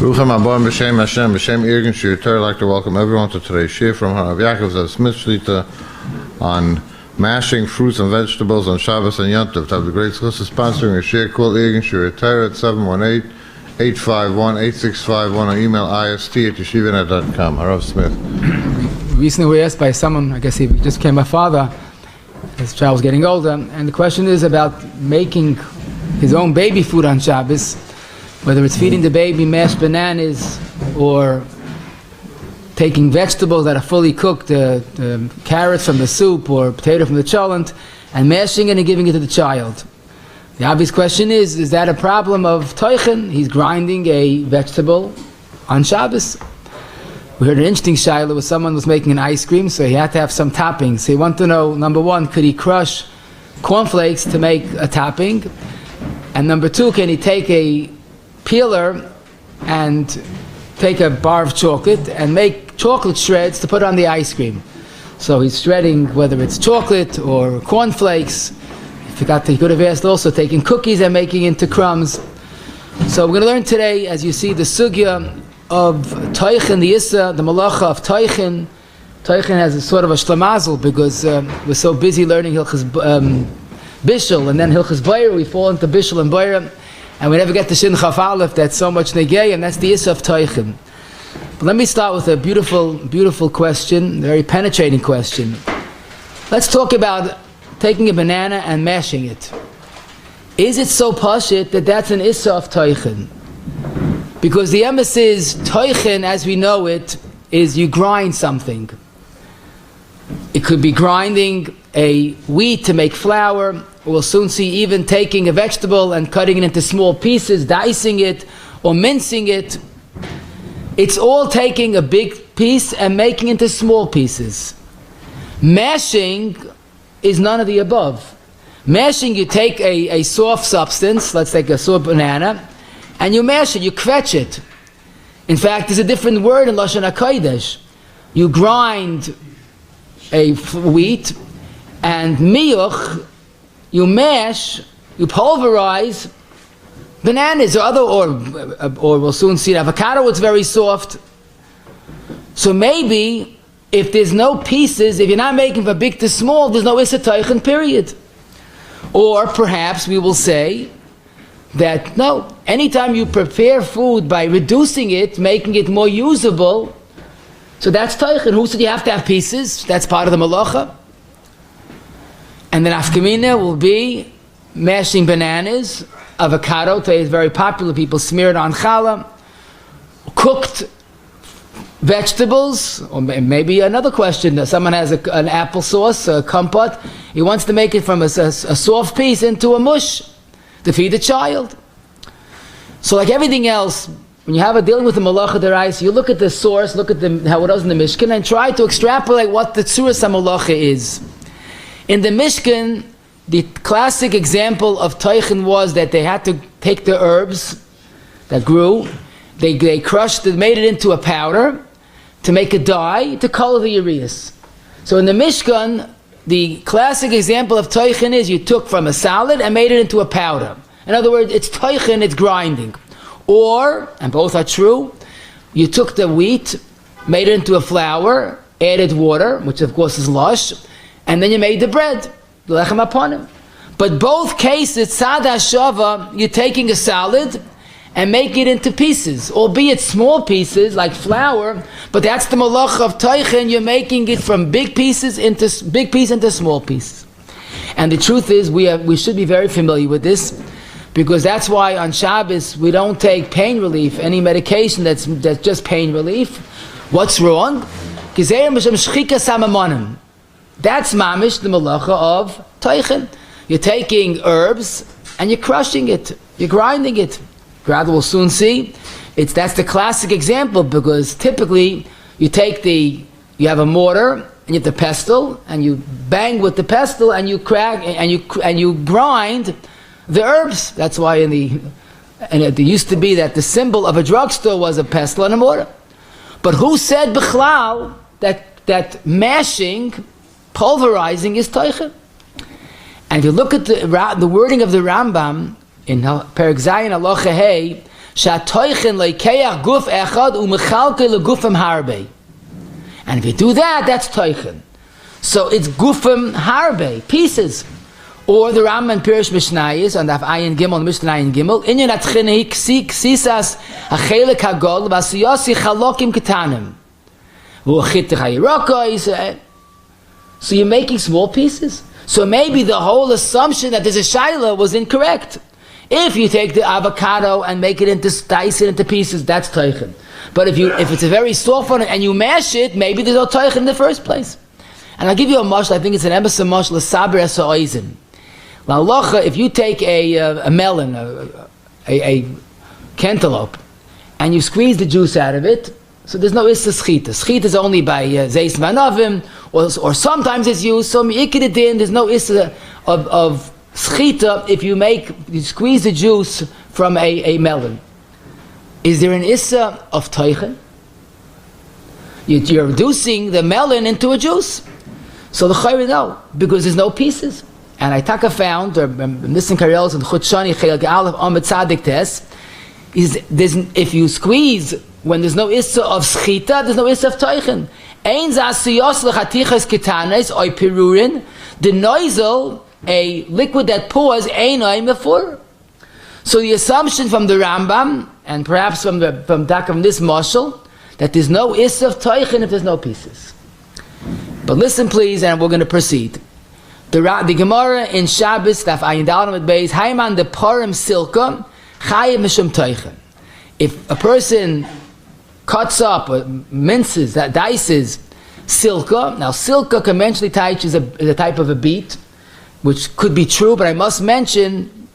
Ruchem Abon B'Shem Hashem B'Shem Irgin Heter. I'd like to welcome everyone to today's shir from Rabbi Yakov Smith Shlita on mashing fruits and vegetables on Shabbos and Yomtov. To have the great schus of sponsoring a shir, call Irgin Heter at 718-851-8651 or email ist@yeshivanet.com. Harav Smith. Recently we were asked by someone, I guess he just became a father, his child was getting older, and the question is about making his own baby food on Shabbos, whether it's feeding the baby mashed bananas or taking vegetables that are fully cooked, carrots from the soup or potato from the challah, and mashing it and giving it to the child. The obvious question is that a problem of Tochen? He's grinding a vegetable on Shabbos. We heard an interesting shayla where someone was making an ice cream, so he had to have some toppings. So he wanted to know, number one, could he crush cornflakes to make a topping? And number two, can he take a peeler and take a bar of chocolate and make chocolate shreds to put on the ice cream? So he's shredding whether it's chocolate or cornflakes. He could have asked also taking cookies and making into crumbs. So we're going to learn today, as you see, the sugya of Tochen, the issur, the melacha of Tochen. Tochen has a sort of a shlamazel because we're so busy learning hilchos bishul and then hilchos bayra, we fall into bishul and bayra, and we never get to Shin Chaf Aleph. That's so much negay, and that's the issur of Tochen. But let me start with a beautiful question, a very penetrating question. Let's talk about taking a banana and mashing it. Is it so pashit that that's an issur of Tochen? Because the emes is, Tochen, as we know it, is you grind something. It could be grinding a wheat to make flour. We'll soon see even taking a vegetable and cutting it into small pieces, dicing it, or mincing it. It's all taking a big piece and making it into small pieces. Mashing is none of the above. Mashing, you take a soft substance, let's take a soft banana, and you mash it, you kvetch it. In fact, there's a different word in Lashon HaKodesh. You grind a wheat, and miyuch, you mash, you pulverize bananas or we'll soon see avocado, it's very soft. So maybe, if there's no pieces, if you're not making from big to small, there's no issur Tochen, period. Or perhaps we will say that no, anytime you prepare food by reducing it, making it more usable, so that's Tochen. Who said you have to have pieces? That's part of the melacha. And then afkamina will be mashing bananas, avocado, today is very popular, people smear it on challah, cooked vegetables, or maybe another question, someone has an applesauce, a kompot, he wants to make it from a soft piece into a mush to feed the child. So like everything else, when you have a dealing with the melacha derais, you look at the source, look at how it was in the Mishkan, and try to extrapolate what the tzuras hamalacha is. In the Mishkan, the classic example of Tochen was that they had to take the herbs that grew, they crushed it, made it into a powder to make a dye to color the ureas. So in the Mishkan, the classic example of Tochen is you took from a salad and made it into a powder. In other words, it's Tochen, it's grinding. Or, and both are true, you took the wheat, made it into a flour, added water, which of course is lush, and then you made the bread, the lechem aponim. But both cases, tzad hashava, you're taking a salad and make it into pieces, albeit small pieces like flour, but that's the malach of Tochen, you're making it from big pieces into small pieces. And the truth is, we should be very familiar with this, because that's why on Shabbos we don't take pain relief, any medication that's just pain relief. What's wrong? That's mamish, the malacha of Tochen. You're taking herbs and you're crushing it, you're grinding it. Rather, we'll soon see, that's the classic example, because typically you have a mortar and you have the pestle, and you bang with the pestle and you crack and you grind the herbs. That's why it used to be that the symbol of a drugstore was a pestle and a mortar. But who said b'chlal that that mashing, pulverizing is tochen. And if you look at the wording of the Rambam in Perek Zayin Halacha Hey, shatochen leikeach guf echad umechalke legufim harbe. And if you do that, that's tochen. So it's gufim harbe, pieces. Or the Rambam Pirish Mishnayis on the Ayin Gimel, Mishnah Ayin Gimel, inyan atchinei ksisas hachelek hagol v'asiyasi chalokim ketanim. V'uchitich hayirokos. So you're making small pieces. So maybe the whole assumption that there's a shayla was incorrect. If you take the avocado and make it into, dice it into pieces, that's tochen. But if it's a very soft one and you mash it, maybe there's no tochen in the first place. And I'll give you a mashal. I think it's an emes mashal l'saber esa'oizin. Now, if you take a melon, a cantaloupe, and you squeeze the juice out of it, so there's no issur schita. Schita is only by zeis vanavim, or sometimes it's used. So mi'ikidin, there's no issur of schita if you squeeze the juice from a melon. Is there an issur of tochen? You're reducing the melon into a juice. So the chayre no, because there's no pieces. And I found, or Nissen Karel's and Chutshani Chelak Aleph Amid Tzadik Tes, if you squeeze when there's no issur of schita, there's no issur of tochen. Ein zasiyos lechatichas ketanes oy pirurin, the noisel, a liquid that pours, ein oy mefur. So the assumption from the Rambam, and perhaps from this mashal, that there's no issur of tochen if there's no pieces. But listen please, and we're going to proceed. The Gemara in Shabbos, Daf Ayin Daled Amud Beis, Hayman de Parim Silka, Chayev Mishum Tochen. If a person cuts up, or minces, dices silka, now silka conventionally typed is a type of a beet, which could be true, but I must mention,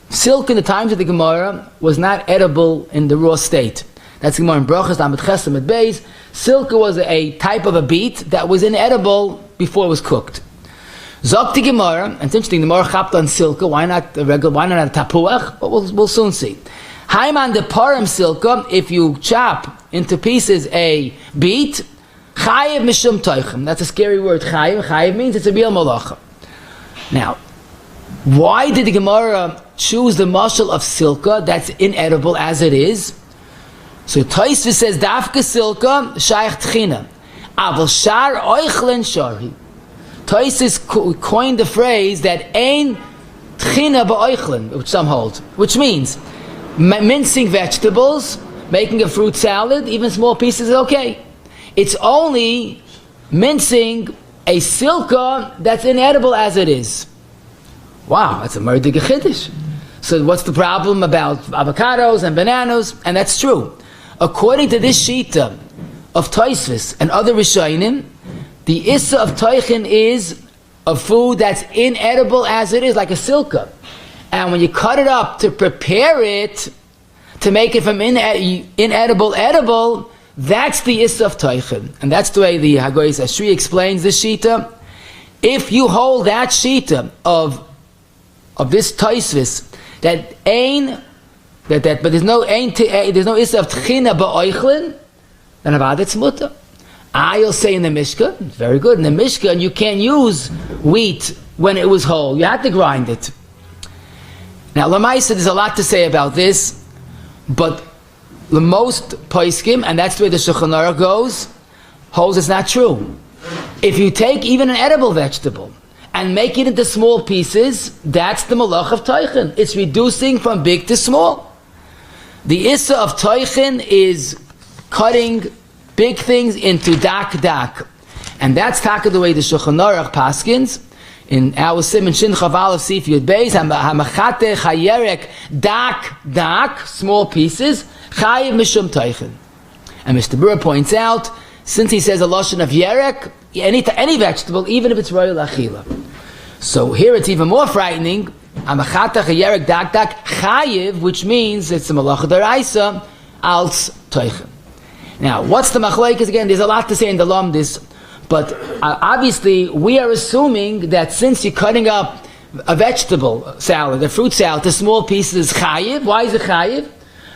silk in the times of the Gemara was not edible in the raw state. That's the Gemara in Brachos, Amud Ches Amud Beis. Silka was a type of a beet that was inedible before it was cooked. Zok the Gemara, and it's interesting, the Gemara chapped on silka, why not a tapuach? But we'll soon see. Haiman de parim silka, if you chop into pieces a beet, chayev mishum toichem. That's a scary word, chayev. Chayev means it's a real malacha. Now, why did the Gemara choose the mashal of silka that's inedible as it is? So Tosfos says, dafka silka, shaykh tchina. Aval shar oichlen shari. Tosfos coined the phrase that ein tchina ba'oichlin, which some hold, which means mincing vegetables, making a fruit salad, even small pieces is okay. It's only mincing a silka that's inedible as it is. Wow, that's a murder chiddush. So what's the problem about avocados and bananas? And that's true. According to this shita of Tosfos and other Rishonim, the issur of tochen is a food that's inedible as it is, like a silka. And when you cut it up to prepare it, to make it from inedible edible, that's the issur of tochen. And that's the way the Hagoyis Ashri explains this shita. If you hold that shita of this Tosfos, but there's no issur of tchina ba'oichlin, then about it's mutter. I'll say in the Mishka, very good, in the Mishka, you can't use wheat when it was whole. You had to grind it. Now, Lamaisa, there's a lot to say about this, but the most poskim, and that's the way the Shulchan Aruch goes, holds it's not true. If you take even an edible vegetable and make it into small pieces, that's the malach of tochen. It's reducing from big to small. The issur of tochen is cutting big things into dak. And that's taka the way the Shulchan Aruch paskins. In our Simon Shin Chaval of Sif Yud Beis, Hamachate Chayerek dak, small pieces, Chayiv Mishum Tochen. And Mr. Burr points out, since he says a lashon of yerek, any vegetable, even if it's royal achila. So here it's even more frightening. Hamachate Chayerek dak, Chayiv, which means it's a malacha deraisa, als Tochen. Now, what's the machlekes again? There's a lot to say in the Lamdis. But obviously, we are assuming that since you're cutting up a vegetable salad, a fruit salad, to small pieces is chayiv. Why is it chayiv?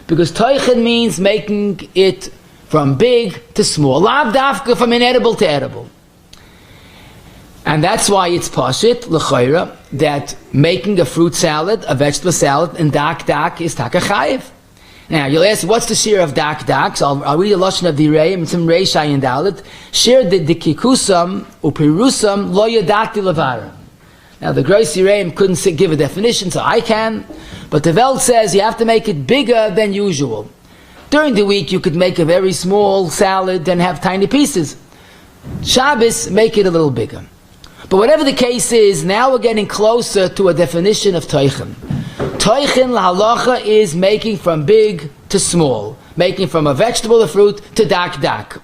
Because toichen means making it from big to small. Lav dafka, from inedible to edible. And that's why it's pashit, l'chayra, that making a fruit salad, a vegetable salad, and dak is takachayiv. Now, you'll ask, what's the shear of dak? So I'll read the lashon of the Reim, it's in Reish Ayin Dalet. Shear the kikusam, upirusam, lo yadati levara. Now, the Gross Reim couldn't give a definition, so I can. But the Welt says you have to make it bigger than usual. During the week, you could make a very small salad and have tiny pieces. Shabbos, make it a little bigger. But whatever the case is, now we're getting closer to a definition of tochen. Tochen lahalacha is making from big to small, making from a vegetable or fruit to dak.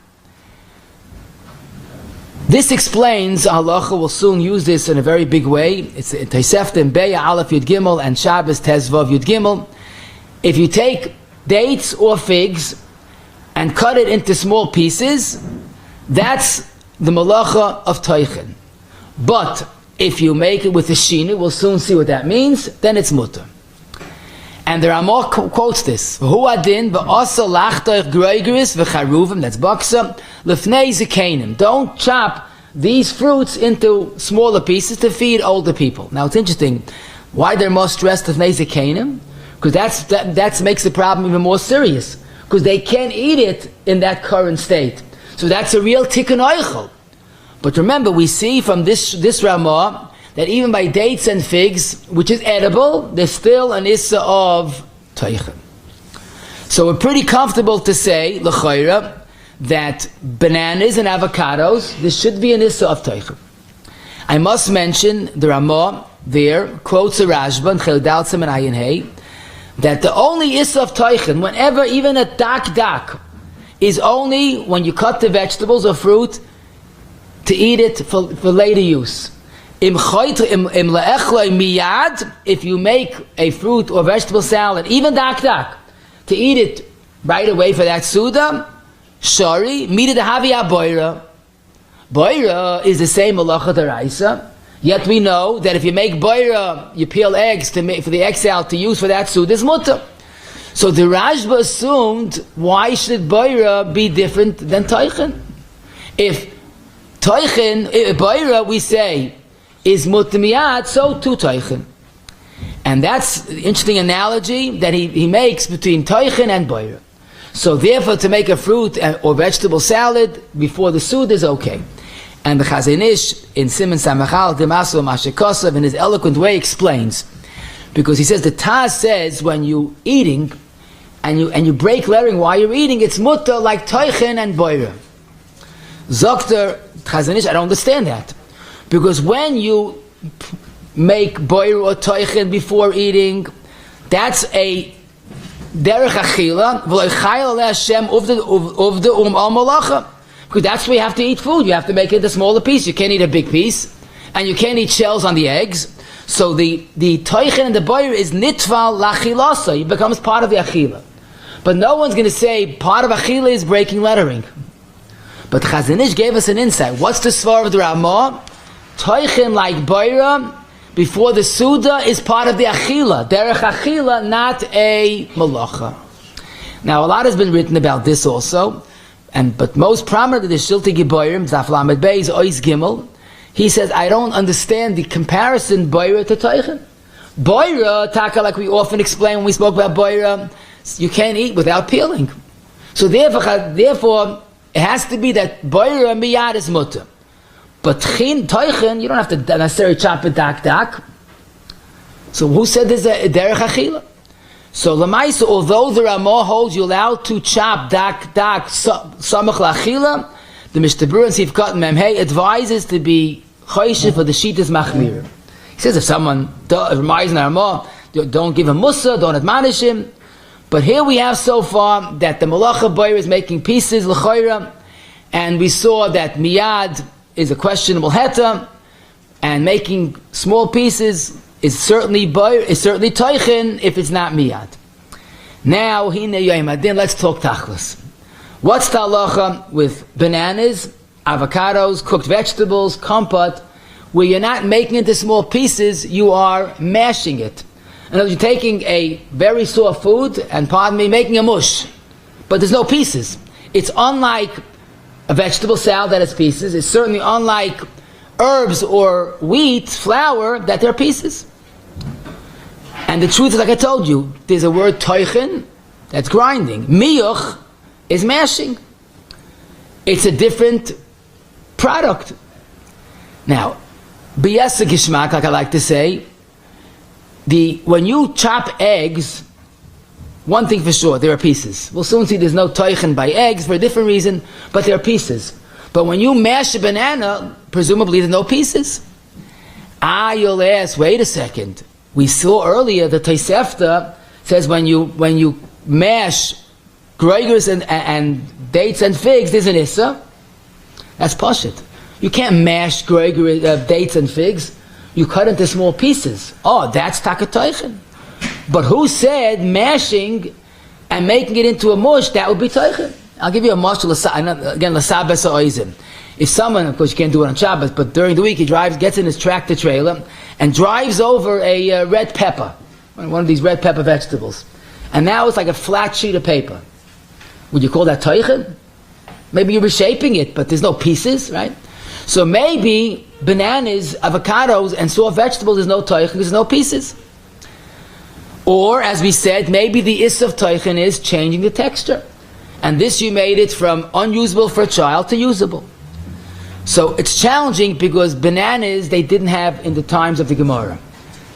This explains, halacha will soon use this in a very big way. It's Tosefta in Beya Aleph Yud Gimel and Shabbos Tezvav Yud Gimel. If you take dates or figs and cut it into small pieces, that's the malacha of tochen. But if you make it with a shinui, we'll soon see what that means, then it's mutter. And the Ramah quotes this. V'hu adin v'asa lachtoich groigeris v'charuvim, that's baksa, lefnei zikenim. Don't chop these fruits into smaller pieces to feed older people. Now it's interesting. Why they're more stressed lefnei zikenim? Because that makes the problem even more serious. Because they can't eat it in that current state. So that's a real tikkun oichel. But remember, we see from this Ramah that even by dates and figs, which is edible, there's still an issur of tochen. So we're pretty comfortable to say, l'chayra, that bananas and avocados, there should be an issur of tochen. I must mention, the Ramah there quotes a Rashba, and Chel Daltzim and Ayin Hey, that the only issur of tochen, whenever even a dak, is only when you cut the vegetables or fruit to eat it for later use. If you make a fruit or vegetable salad, even dak, to eat it right away for that suda, shari, mida de havia boira. Boira is the same malacha deraisa. Yet we know that if you make boira, you peel eggs for the egg salad to use for that suda, is mutter. So the Rashba assumed, why should boira be different than tochen? If tochen, boira, we say, is mutter miyad, so too tochen. And that's the interesting analogy that he makes between tochen and boira. So therefore, to make a fruit or vegetable salad before the sud is okay. And the Chazon Ish in Siman Samachal Demaso Mashikosav in his eloquent way explains, because he says the Taz says when you eating and you break lettering while you're eating, it's mutter like tochen and boira. Zokter Chazon Ish, I don't understand that, because when you make boira or tochen before eating, that's a derech achila v'loichayil le'Hashem uvda al malacha. Because that's where you have to eat food. You have to make it a smaller piece. You can't eat a big piece. And you can't eat shells on the eggs. So the tochen and the boyer is nitval lachilasa. It becomes part of the achila. But no one's going to say part of achila is breaking lettering. But Chazon Ish gave us an insight. What's the svar of the Ramah? Tochen like boyer before the suda is part of the achila. Derech achila, not a malacha. Now a lot has been written about this also. But most prominently, the Shilti Giboyrim, Zaf Lamed Beis, Ois Gimel, he says, I don't understand the comparison Boira to Tochen. Boira, taka, like we often explain when we spoke about Boira, you can't eat without peeling. So therefore, it has to be that Boira miyad is mutter. But Tochen, you don't have to necessarily chop it dak. So who said there's a derech achila? So Lamaisa, although the Ramah holds you allowed to chop dak samach lachila, the Mishtabur and Sifkat Memhei advises to be choyshe for the shitas machmir. He says if someone reminds the Ramah, don't give him musa, don't admonish him. But here we have so far that the malacha boyer is making pieces l'chayra, and we saw that miyad is a questionable heter, and making small pieces is certainly tochen if it's not miyad. Now, let's talk tachlis. What's the halacha with bananas, avocados, cooked vegetables, kompot, where you're not making it into small pieces, you are mashing it. In other words, you're taking a very soft food and, pardon me, making a mush, but there's no pieces. It's unlike a vegetable salad that has pieces. It's certainly unlike herbs or wheat, flour, that they're pieces. And the truth is, like I told you, there's a word tochen, that's grinding. Miyuch is mashing. It's a different product. Now, b'yesa gishmak, like I like to say, when you chop eggs, one thing for sure, there are pieces. We'll soon see there's no tochen by eggs for a different reason, but there are pieces. But when you mash a banana, presumably there's no pieces. You'll ask, wait a second. We saw earlier the Tosefta says when you mash groigers and dates and figs, there's an issur. That's pashut. You can't mash dates and figs. You cut into small pieces. Oh, that's takatoichen. But who said mashing and making it into a mush, that would be toichen? I'll give you a mashal again, l'sabes ha'oizim. If someone, of course you can't do it on Shabbos, but during the week he gets in his tractor trailer and drives over a red pepper, one of these red pepper vegetables, and now it's like a flat sheet of paper. Would you call that toichen? Maybe you're reshaping it, but there's no pieces, right? So maybe bananas, avocados, and soft vegetables, there's no toichen, there's no pieces. Or, as we said, maybe the issur of toichen is changing the texture. And this you made it from unusable for a child to usable. So it's challenging because bananas they didn't have in the times of the Gemara.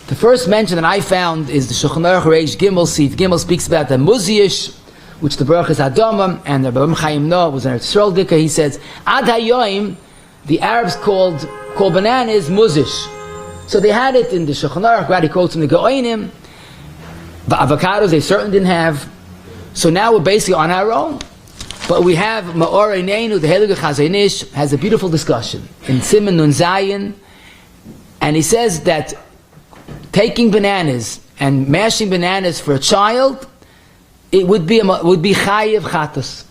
The first mention that I found is the Shulchan Aruch Reish Gimel Sif Gimel speaks about the muziyish, which the Baruch is Adama, and the Rabbi Chaim Noah was an Eretz Dika. He says Ad Hayoim, the Arabs called bananas muzish. So they had it in the Shulchan Aruch. Rabbi quotes from the Goinim. The avocados they certainly didn't have. So now we're basically on our own. But we have Ma'or Eineinu, the Heilige Chazon Ish, has a beautiful discussion in Siman Nun Zayin, and he says that taking bananas and mashing bananas for a child, it would be chayiv chatos.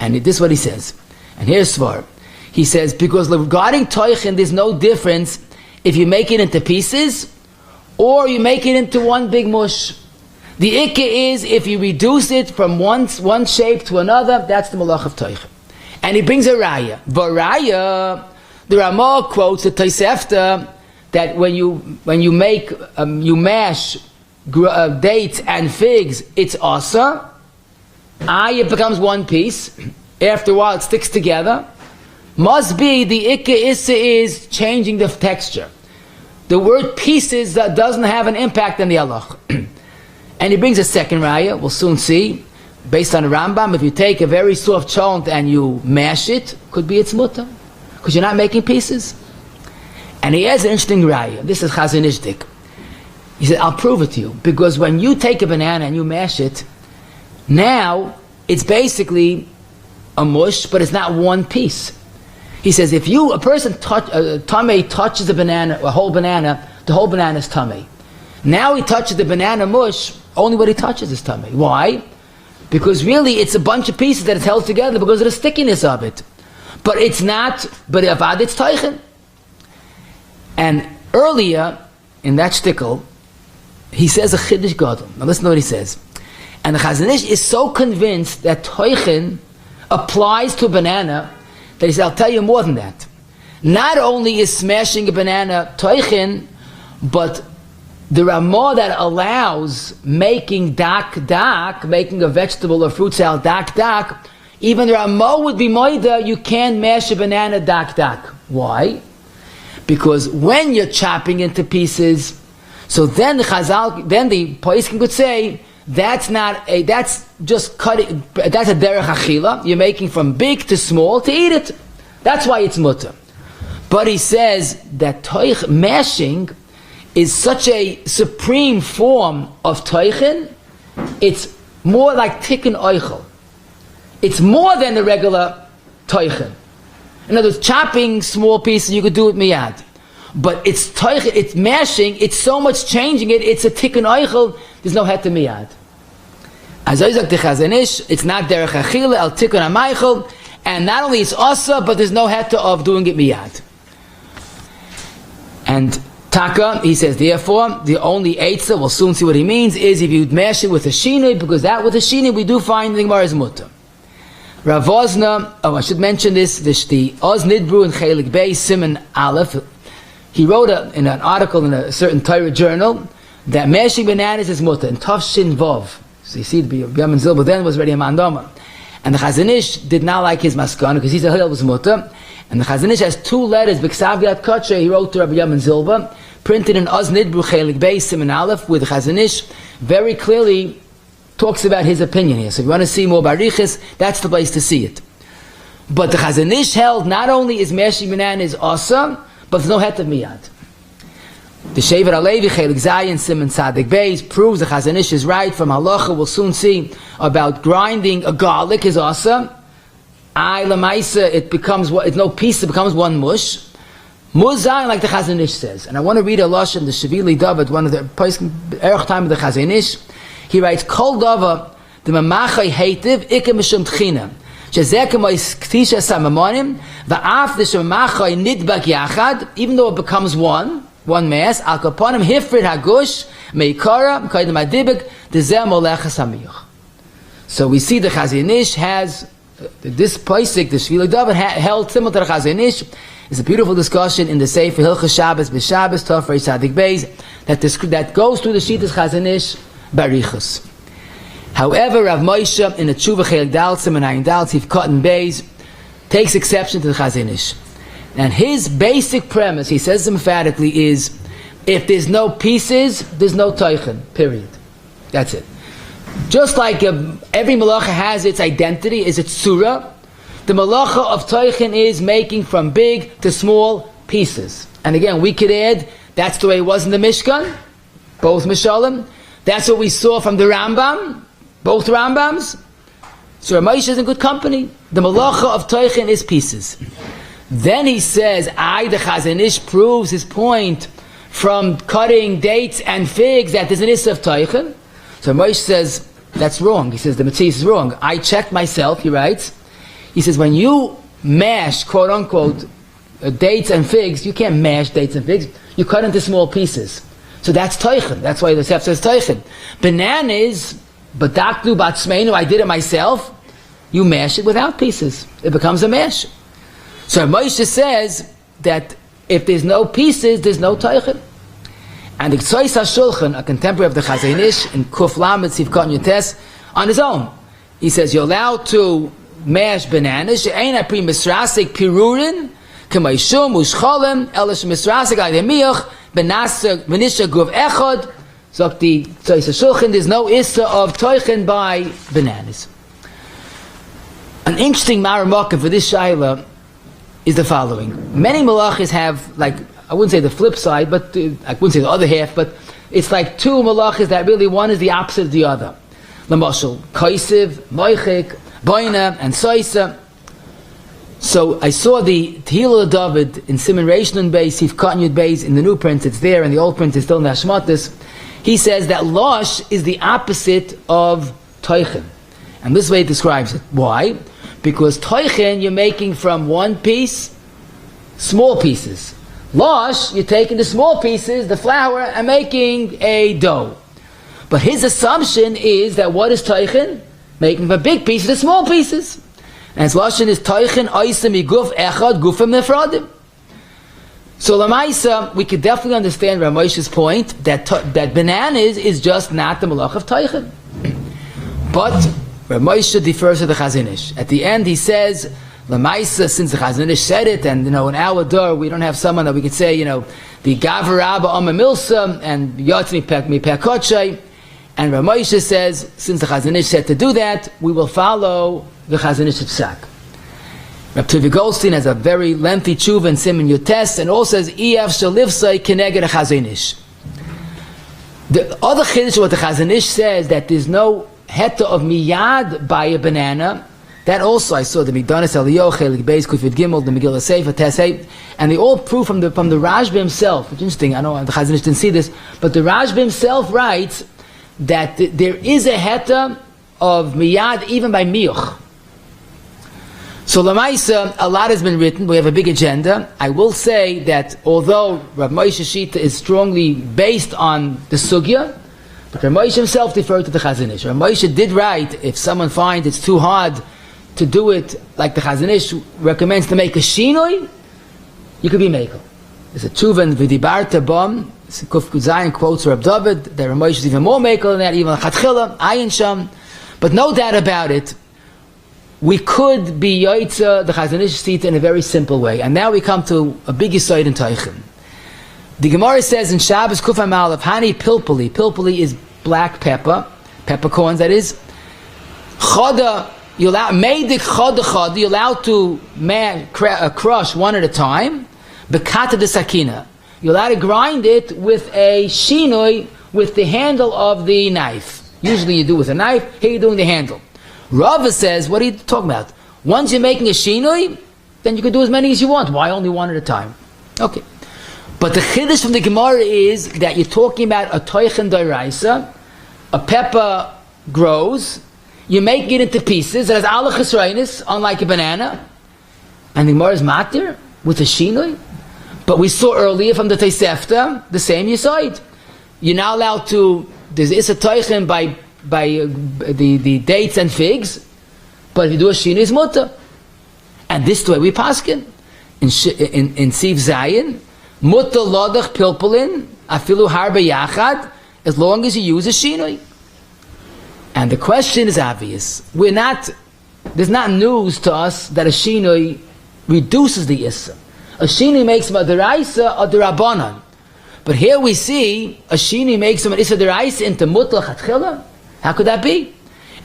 And this is what he says. And here's Svar. He says, because regarding toichen, there's no difference if you make it into pieces or you make it into one big mush. The ikkah is if you reduce it from one shape to another, that's the malach of toichen. And he brings a raya. Varaya, the Ramah quotes the Tosefta that when you mash dates and figs, it's asa. It becomes one piece. After a while, it sticks together. Must be the ikkah issur is changing the texture. The word pieces that doesn't have an impact on the halach. And he brings a second raya, we'll soon see, based on the Rambam. If you take a very soft challah and you mash it, could be it's mutter, because you're not making pieces. And he has an interesting raya. This is Chazon Ish dik. He said, I'll prove it to you. Because when you take a banana and you mash it, now it's basically a mush, but it's not one piece. He says, if a person tamei touches a banana, a whole banana, the whole banana is tamei. Now he touches the banana mush, only what he touches is tamei. Why? Because really it's a bunch of pieces that is held together because of the stickiness of it. But it's not, but avad it's toichen. And earlier, in that shtickle, he says a chiddush gadol. Now listen to what he says. And the Chazon Ish is so convinced that toichen applies to a banana that he said, I'll tell you more than that. Not only is smashing a banana toichen, but the Ramah that allows making making a vegetable or fruit salad dak, even the Ramah would be moida, you can't mash a banana dak. Why? Because when you're chopping into pieces, so then the Poiskin could say, that's just cutting, that's a derech achila, you're making from big to small to eat it. That's why it's mutter. But he says that mashing is such a supreme form of toichen, it's more like tikkun oichel. It's more than the regular toichen. In other words, chopping small pieces, you could do it miyad. But it's toichen, it's mashing, it's so much changing it, it's a tikkun oichel, there's no heter miyad. As Isaac the Chazon Ish, it's not derech achila, al tikkun amaychel, and not only it's asa, but there's no heter of doing it miyad. And Taka, he says, therefore, the only eitzah, we'll soon see what he means, is if you mash it with a shinui, because that with a shinui we do find the Gemara is mutter. Rav Ozna, I should mention this, the Oz Nidbru and Chelik Bey Siman Aleph, he wrote in an article in a certain Torah journal that mashing bananas is mutter, in Tafshin Vov. So you see, the Yamin Zilba then was already a mandama. And the Chazon Ish did not like his maskana because he said it was mutter. And the Chazon Ish has 2 letters, B'Ksav Yad Kotche, he wrote to Rabbi Yamin Zilba, printed in Oz Nidbru Chelik Bey Siman Aleph, with the Chazon Ish very clearly talks about his opinion here. So if you want to see more barichas, that's the place to see it. But the Chazon Ish held not only is mashing bananas awesome, but there's no heter miyad. The Shevet Alevi Chelik Zayin Simon Tzadik Beis proves the Chazon Ish is right. From halacha, we'll soon see about grinding a garlic is awesome. I lamaisa, it becomes it's no piece, it becomes one mush. Muzayin, like the Chazon Ish says. And I want to read a lashon, the Shavili David, one of the erech time of the Chazon Ish. He writes, Kol dava, the mamachai heitiv, ikem mishum tchina. Shezeh kemois ktisha samamonim, va'af the shemachai nidbak yachad, even though it becomes one mass, al kaponim hifrid hagush, meikara, kaidem adibik, dezeh molechas hamiyuch. So we see the Chazon Ish has, this Paisik, the Shvili David, held similar to the Chazon Ish. It's a beautiful discussion in the Sefer Hilchos Shabbos, B'Shabbos, Tofrei Tzadik Beis, that goes through the Shittas Chazon Ish, Barichos. However, Rav Moshe in the Tshuva Chelik Dal Siman Ayin Dal Tif Cotton Beis takes exception to the Chazon Ish. And his basic premise, he says emphatically, is if there's no pieces, there's no tochen, period. That's it. Just like every malacha has its identity, is its surah, the malacha of tochen is making from big to small pieces. And again, we could add, that's the way it was in the Mishkan, both Mishalim. That's what we saw from the Rambam, both Rambams. So Ramesh is in good company. The malacha of tochen is pieces. Then he says, the Chazon Ish proves his point from cutting dates and figs that there's an issur of tochen. So Ramesh says, that's wrong. He says, the Matthias is wrong. I checked myself, he writes. He says, when you mash, quote unquote, dates and figs, you can't mash dates and figs. You cut into small pieces. So that's tochen. That's why the Sef says tochen. Bananas, badaktu batzmeinu, I did it myself. You mash it without pieces. It becomes a mash. So Moshe says that if there's no pieces, there's no tochen. And the Ktsois HaShulchan, a contemporary of the Chazon Ish, in Kuf Lamed Sivkot Yutes, on his own, he says you're allowed to mash bananas. She'ein apri misrasik pirurin, k'mayshum u'shcholem, elish misrasik ademiyach, Benisha guv echad, sagt the Ktsois HaShulchan, there's no issur of tochen by bananas. An interesting maramaka for this shaila is the following. Many malachas have, like, I wouldn't say the flip side, but I wouldn't say the other half, but it's like 2 malachas that really one is the opposite of the other. Lamashal, kaisiv, moichik, boina, and soisa. So I saw the Tehillah David in Siman Reish Nun Beis, Sivkot Yud Beis, in the new print it's there, and the old print is still in the Hashmatis. He says that losh is the opposite of tochen. And this way it describes it. Why? Because tochen you're making from one piece, small pieces. Losh, you're taking the small pieces, the flour, and making a dough. But his assumption is that what is tochen? Making from big pieces to small pieces. And his lashon is tochen oisem iguf echad gufim nefradim. So lamaisa, we could definitely understand Rav Moshe's point that bananas is just not the malach of tochen. But Rav Moshe defers to the Chazon Ish. At the end, he says, lamaisa, since the Chazon Ish said it, and in our door we don't have someone that we could say, the Gavar Abba Amma Milsa and Yotz Mi Pekotche. And Rav Moshe says, since the Chazon Ish said to do that, we will follow the Chazon Ish Psak. Reb Tuvi Goldstein has a very lengthy tshuva in Siman Yutes, and also says, Ef Shalivsai Keneged Chazon Ish. The other chiddush what the Chazon Ish says, that there's no heter of miyad by a banana, that also I saw the Migdanis Eliyahu, Chelik Beis, Kufid Gimel, the Megillah Sefer, Tesei, and they all prove from the Rashbi himself, which is interesting, I know the Chazon Ish didn't see this, but the Rashbi himself writes that there is a heter of miyad even by miyuch. So Lamaisa, a lot has been written, we have a big agenda. I will say that although Rav Moshe Shita is strongly based on the Sugya, but Rav Moshe himself deferred to the Chazon Ish. Rav Moshe did write, if someone finds it's too hard to do it like the Chazon Ish recommends to make a shinoi, you could be mekel. There's a tshuva in V'dibarta Bam, Kuf Kuzayin quotes Reb David, the Ramesh is even more mekel than that, even Chatchila, Ayin Sham. But no doubt about it, we could be yoitza the Chazon Ish sita in a very simple way. And now we come to a big yisoid in Tochen. The Gemara says in Shabbos Kuf Amal of Hani Pilpuli. Pilpuli is black peppercorns that is. Choda, you're allowed, meidik choda, you're allowed to crush one at a time. Bekata de sakina. You're allowed to grind it with a shinoi, with the handle of the knife. Usually you do with a knife, here you're doing the handle. Rava says, what are you talking about? Once you're making a shinoi, then you can do as many as you want. Why only one at a time? Okay. But the chiddush from the Gemara is that you're talking about a toichen doiraisa, a pepper grows, you make it into pieces, it has halachos reinis, unlike a banana, and the Gemara is matir with a shinoi. But we saw earlier from the Tosefta, the same yisoid. You're now allowed to, there's issur toichen by the dates and figs, but if you do a shinoi, it's mutter. And this is the way we paskin. In Siv Zayin, mutter lodach pilpulin, afilu harba yachad, as long as you use a shinoi. And the question is obvious. There's not news to us that a shinoi reduces the issur. A shinoi makes him a deraisa or derabanan. But here we see a shinoi makes him an issur deraisa into mutter chatchila. How could that be?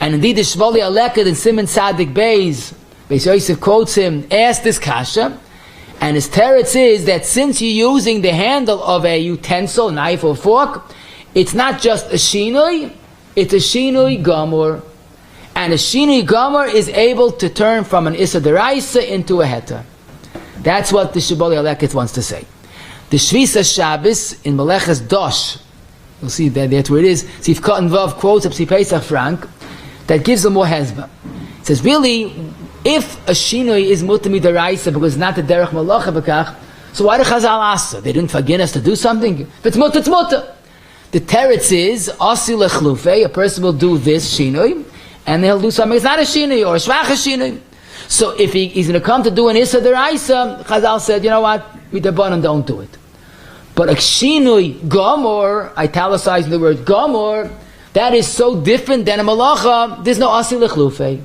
And indeed the Shvali Alekad in Simon Tzadik Beis Yosef quotes him, asked this kasha, and his teretz is that since you're using the handle of a utensil, knife or fork, it's not just a shinoi, it's a shinoi gamur. And a shinoi gamur is able to turn from an issur deraisa into a heter. That's what the Shvali Alekad wants to say. The Shvisa Shabbos in Meleches Dosh, you'll see that's where it is. Sif Cotton Vav quotes up Sif Pesach Frank that gives them more hezbah. It says, really, if a shinoi is mutter midaraisa because it's not the derech malacha b'kach, so why the Chazal asa? They didn't forget us to do something. If it's mutter, it's mutter. The teretz is asi lechlufe. A person will do this shinoi, and he'll do something. It's not a shinoi or a shvacha shinoi. So if he's going to come to do an issur deraisa, Chazal said, you know what? We debon don't do it. But a shinoi gomor, italicizing the word gomor, that is so different than a malacha. There's no asi lechlufe.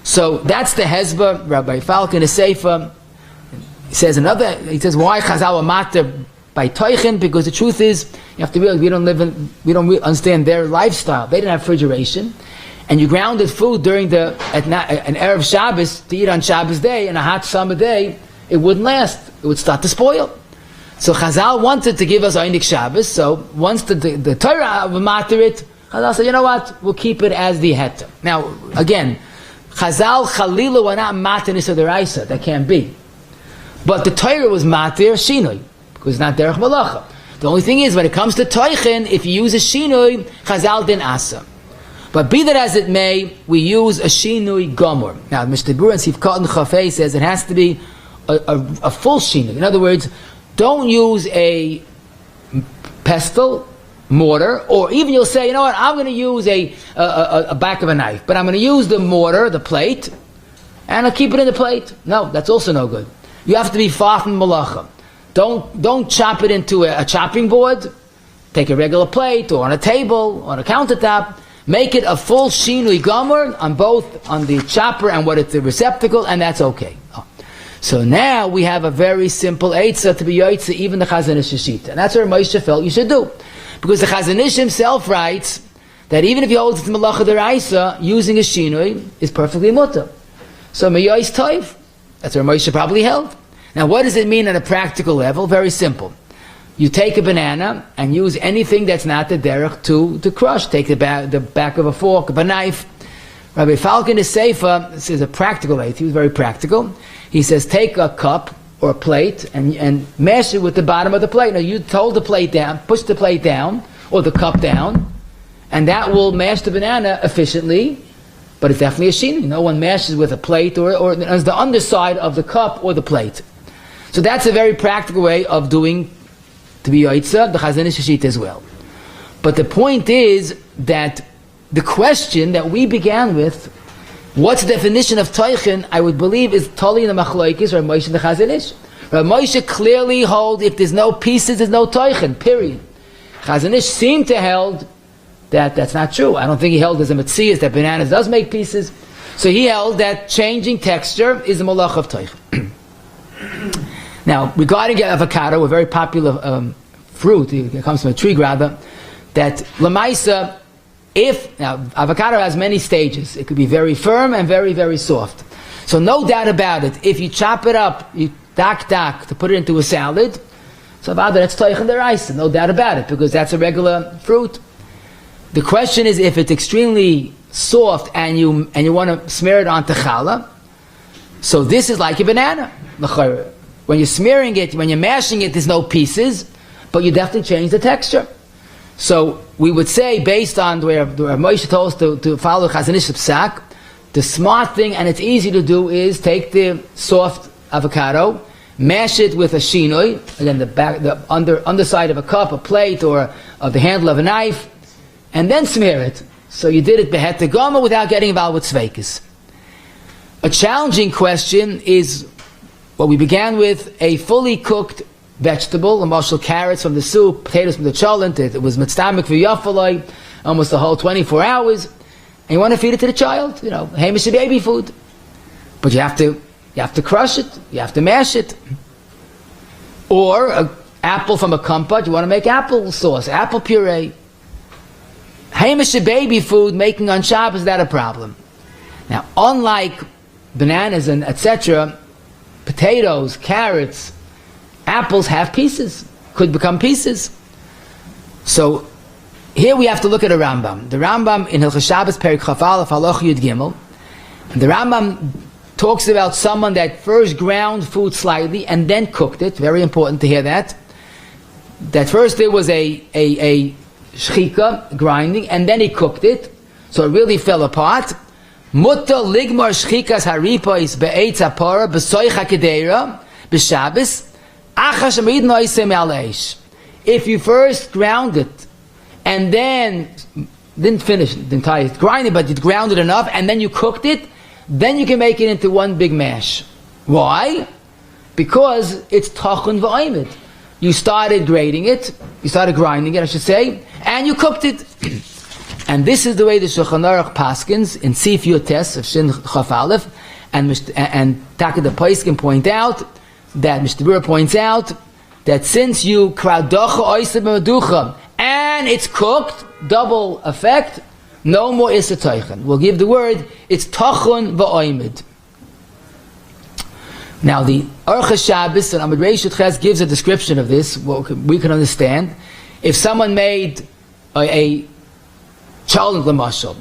So that's the hezbah. Rabbi Falcon is Sefer. He says why Chazal matter by toichen? Because the truth is, you have to realize we don't understand their lifestyle. They didn't have refrigeration, and you grounded food during an erev Shabbos to eat on Shabbos day, and a hot summer day, it wouldn't last. It would start to spoil. So Chazal wanted to give us Einik Shabbos. So once the Torah matter it, Chazal said, you know what? We'll keep it as the heter. Now again, Chazal Chalilu were not matir issur deraisa. That can't be. But the Torah was matir shinoi because it's not derech malacha. The only thing is when it comes to toichen, if you use a shinoi, Chazal din asa. But be that as it may, we use a shinoi gomor. Now Mishnah Berurah and Sif Cotton Chafei says it has to be a full shinoi. In other words, don't use a pestle, mortar, or even you'll say, you know what, I'm going to use a back of a knife, but I'm going to use the mortar, the plate, and I'll keep it in the plate. No, that's also no good. You have to be far from malacha. Don't chop it into a chopping board. Take a regular plate, or on a table, or on a countertop. Make it a full shinui gomer on both, on the chopper and what it's the receptacle, and that's okay. So now we have a very simple eitzah to be yoitza, even the Chazon Ish shita. And that's what Moshe felt you should do. Because the Chazon Ish himself writes that even if you hold it to Melacha D'Oraisa, using a shinoi is perfectly mutter. So Meyois Toiv, that's where Moshe probably held. Now what does it mean on a practical level? Very simple. You take a banana and use anything that's not the derech to crush. Take the back of a fork, of a knife. Rabbi Falcon is Sefer, this is a practical way, he was very practical. He says take a cup or a plate and mash it with the bottom of the plate. Now you hold the plate down, push the plate down, or the cup down, and that will mash the banana efficiently, but it's definitely a shinui. No one mashes with a plate or as the underside of the cup or the plate. So that's a very practical way of doing, to be yoitza, the Chazon Ish shita as well. But the point is that the question that we began with, What's the definition of tochen? I would believe is totally in the machlokes or Moshe and the Chazon Ish. Rabbi Moshe clearly hold if there's no pieces, there's no tochen, period. Chazon Ish seemed to held that that's not true. I don't think he held as a metzias that bananas does make pieces. So he held that changing texture is a malach of tochen. Now, regarding avocado, a very popular fruit, it comes from a tree rather, that lamaisa, now avocado has many stages. It could be very firm and very, very soft. So no doubt about it, if you chop it up, you dak to put it into a salad, so avocado, that's tochen deraisa, no doubt about it, because that's a regular fruit. The question is if it's extremely soft and you want to smear it onto challah, so this is like a banana. When you're smearing it, when you're mashing it, there's no pieces, but you definitely change the texture. So we would say, based on where Moshe told us to follow Chazon Ish psak, the smart thing, and it's easy to do, is take the soft avocado, mash it with a shinui, again the underside of a cup, a plate, or of the handle of a knife, and then smear it. So you did it heter gama without getting involved with sveikis. A challenging question is what we began with: a fully cooked vegetable, marshal carrots from the soup, potatoes from the challah, it was mitztamik v'yafalai, almost the whole 24 hours, and you want to feed it to the child, hamish baby food. But you have to crush it, you have to mash it. Or an apple from a kumpat, you want to make apple sauce, apple puree. Hamish baby food, making on Shabbos, is that a problem? Now, unlike bananas and etc., potatoes, carrots, apples have pieces, could become pieces. So here we have to look at a Rambam. The Rambam in Hilchos Shabbos Perik Chaf Aleph Halacha Yud Gimel, and the Rambam talks about someone that first ground food slightly and then cooked it. Very important to hear that. That first there was a shchika, grinding, and then he cooked it, so it really fell apart. Mutta ligmar shchikas haripos be'etz hapara b'soich hakedera b'Shabbos. If you first ground it and then didn't finish the entire grinding, but you ground it enough and then you cooked it, then you can make it into one big mash. Why? Because it's tochen v'oimid. You started grinding it, I should say, and you cooked it. And this is the way the Shulchan Aruch paskins in Sif Yotes of Shin Chaf Aleph, and Taka the Paiskin point out that Mr. Bura points out that since you kradocha oiseb meducha and it's cooked, double effect, no more issur tochen. We'll give the word, it's tochen v'oimid. Now the Aruch Shabbos and Amud Reish Ches gives a description of this, what we can understand. If someone made a challah l'mashal,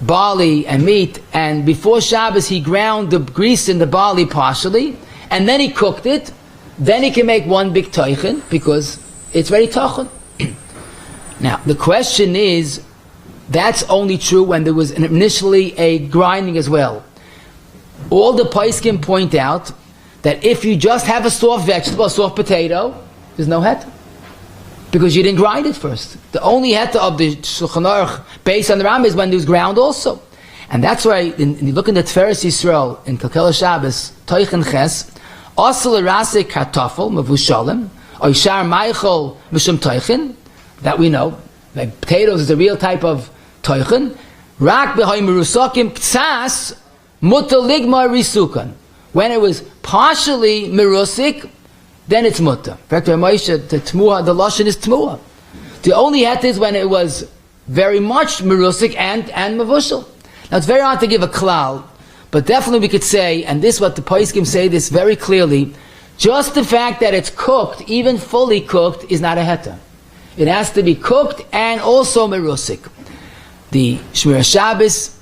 barley and meat, and before Shabbos he ground the grease in the barley partially, and then he cooked it, then he can make one big tochen, because it's very tochen. Now, the question is, that's only true when there was initially a grinding as well. All the paiskim point out that if you just have a soft vegetable, a soft potato, there's no heter, because you didn't grind it first. The only heter of the Shulchan Aruch based on the Rambam is when it was ground also. And that's why, in you look in the Tiferes Yisrael, in Kalkela Shabbos, Tochen Ches, Osel Rase Kartoffel, Mavushalim, Oishar Meichel, Mishum Tochen, that we know, like potatoes is a real type of Tochen, Rak Behoy Merusakim Ktsas, Mutter Ligmar Risukan. When it was partially Merusik, then it's Mutter. In fact, the Lashon is Tmuah. The only het is when it was very much Merusik and Mavushal. Now it's very hard to give a klal, but definitely we could say, and this is what the Paiskim say this very clearly, just the fact that it's cooked, even fully cooked, is not a heter. It has to be cooked and also merusik. The Shmir Shabbos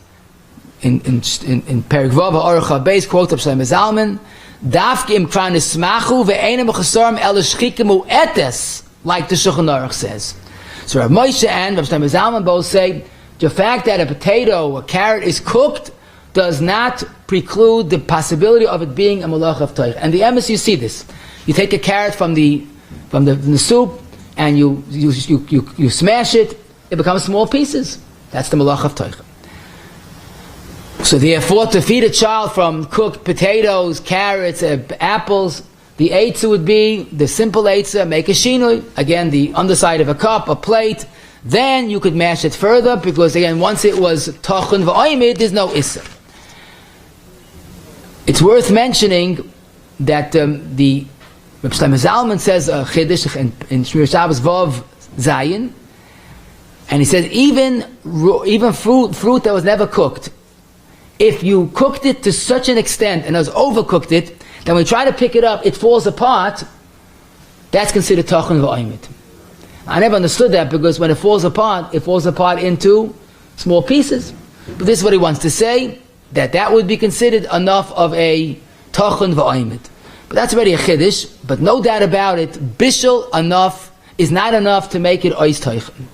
in Perik Vav Aruch HaBeis quote of Shlomo Zalman, Dafke im kran ismachu ve'enem b'chasarim el shchikim u'etes, like the Shulchan Aruch says. So Rav Moshe and Rav Shlomo Zalman both say the fact that a potato or carrot is cooked does not preclude the possibility of it being a malach of toich. And the emes, you see this. You take a carrot from the soup and you smash it, it becomes small pieces. That's the malach of toich. So therefore, to feed a child from cooked potatoes, carrots, apples, the issur would be the simple issur, make a shinui. Again, the underside of a cup, a plate. Then you could mash it further, because again, once it was tochen v'oimid, there's no issur. It's worth mentioning that the Rabbi Shlomo Zalman says a chiddush in Shmir Shabbos Vav Zayin, and he says even fruit that was never cooked, if you cooked it to such an extent and has overcooked it, then when you try to pick it up, it falls apart. That's considered tochen v'oimid. I never understood that, because when it falls apart into small pieces. But this is what he wants to say, that would be considered enough of a tochen v'oimid. But that's already a chiddush, but no doubt about it, bishul enough is not enough to make it ois tochen.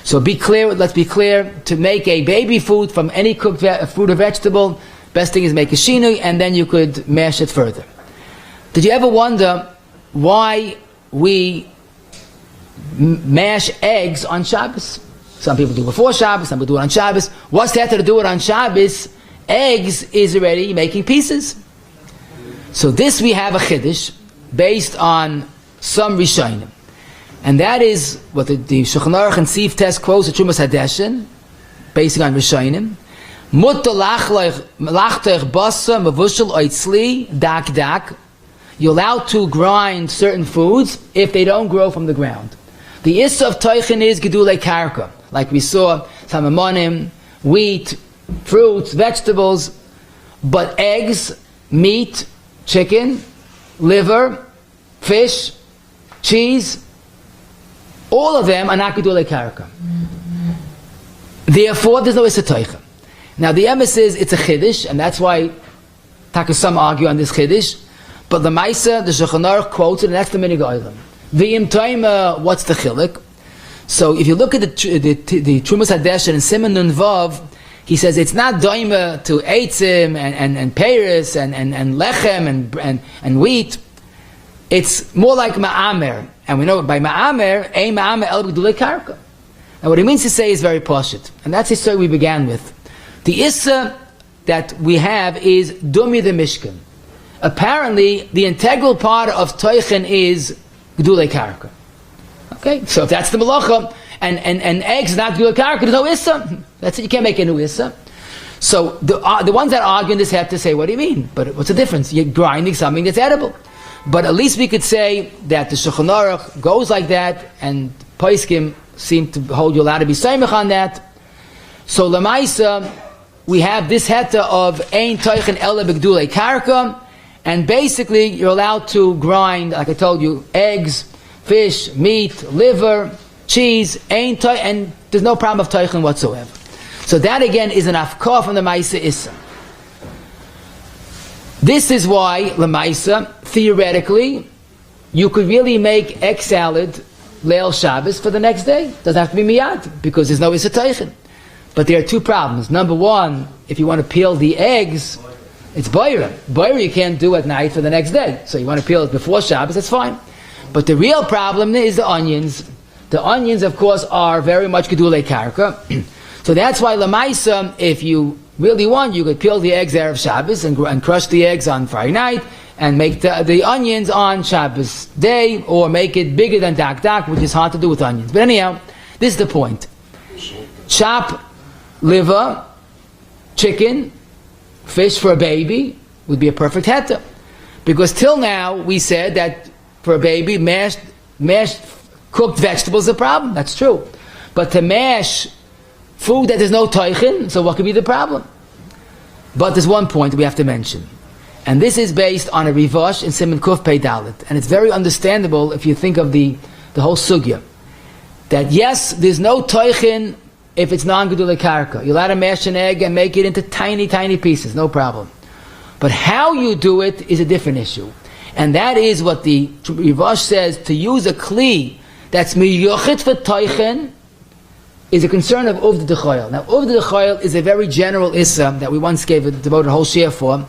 So let's be clear, to make a baby food from any cooked fruit or vegetable, best thing is make a shinui, and then you could mash it further. Did you ever wonder why we mash eggs on Shabbos? Some people do before Shabbos, some people do it on Shabbos. What's the heter to do it on Shabbos? Eggs is already making pieces. So this we have a chiddush based on some rishonim. And that is what the Shulchan Aruch and Sif Tes quotes, the Trumas Hadeshin, based on rishonim. Mutta lachtech basa mavushal oitzli dak dak. You're allowed to grind certain foods if they don't grow from the ground. The issur of tochen is גידולי קרקע, like we saw, samamonim, wheat, fruits, vegetables, but eggs, meat, chicken, liver, fish, cheese, all of them are not גידולי קרקע. Therefore, there's no issur tochen. Now the emes is, it's a chiddush, and that's why some argue on this chiddush, but the Maisa, the Shulchan Aruch quotes it, and that's the minig oilam. V'im toima, what's the chilik? So if you look at the Trumas Hadeshin and Siman Nun Vav, he says it's not doima to eitzim and peiros and lechem and wheat. It's more like ma'amer, and we know by ma'amer, ein ma'amer el b'gdulei karka. And what he means to say is very poshut, and that's the story we began with. The issur that we have is dumi the mishkan. Apparently, the integral part of tochen is גידולי קרקע. Okay, so if that's the malacha, and eggs not גידולי קרקע, there's no issur. That's it. You can't make a new issur. So the ones that argue in this have to say, what do you mean? But what's the difference? You're grinding something that's edible. But at least we could say that the Shulchan Aruch goes like that, and Poskim seem to hold you allowed to be saimach on that. So lemaisa, we have this heter of ein tochen ela b'gdulei karka, and basically you're allowed to grind, like I told you, eggs, fish, meat, liver, cheese, and there's no problem of tochen whatsoever. So that again is an afkar from the Maisa Issa. This is why Lamaisa, theoretically, you could really make egg salad Leil Shabbos for the next day. Doesn't have to be miyad, because there's no issur tochen. But there are two problems. Number one, if you want to peel the eggs, it's boira. Boira you can't do at night for the next day. So you want to peel it before Shabbos, that's fine. But the real problem is the onions. The onions, of course, are very much גידולי קרקע. So that's why Lamaisa, if you really want, you could peel the eggs Erev Shabbos and crush the eggs on Friday night and make the onions on Shabbos day, or make it bigger than dak, which is hard to do with onions. But anyhow, this is the point. Chop liver, chicken, fish for a baby would be a perfect heter. Because till now we said that for a baby, mashed cooked vegetables is a problem. That's true. But to mash food that there's no tochen, so what could be the problem? But there's one point we have to mention. And this is based on a rivash in Siman Kuf Pei Dalet. And it's very understandable if you think of the whole sugya. That yes, there's no tochen if it's non-גידולי קרקע. You're allowed to mash an egg and make it into tiny, tiny pieces, no problem. But how you do it is a different issue. And that is what the rivash says, to use a kli that's miyuchit for tochen is a concern of uvda d'choyel. Now, uvda d'choyel is a very general issur that we once devoted a whole share for,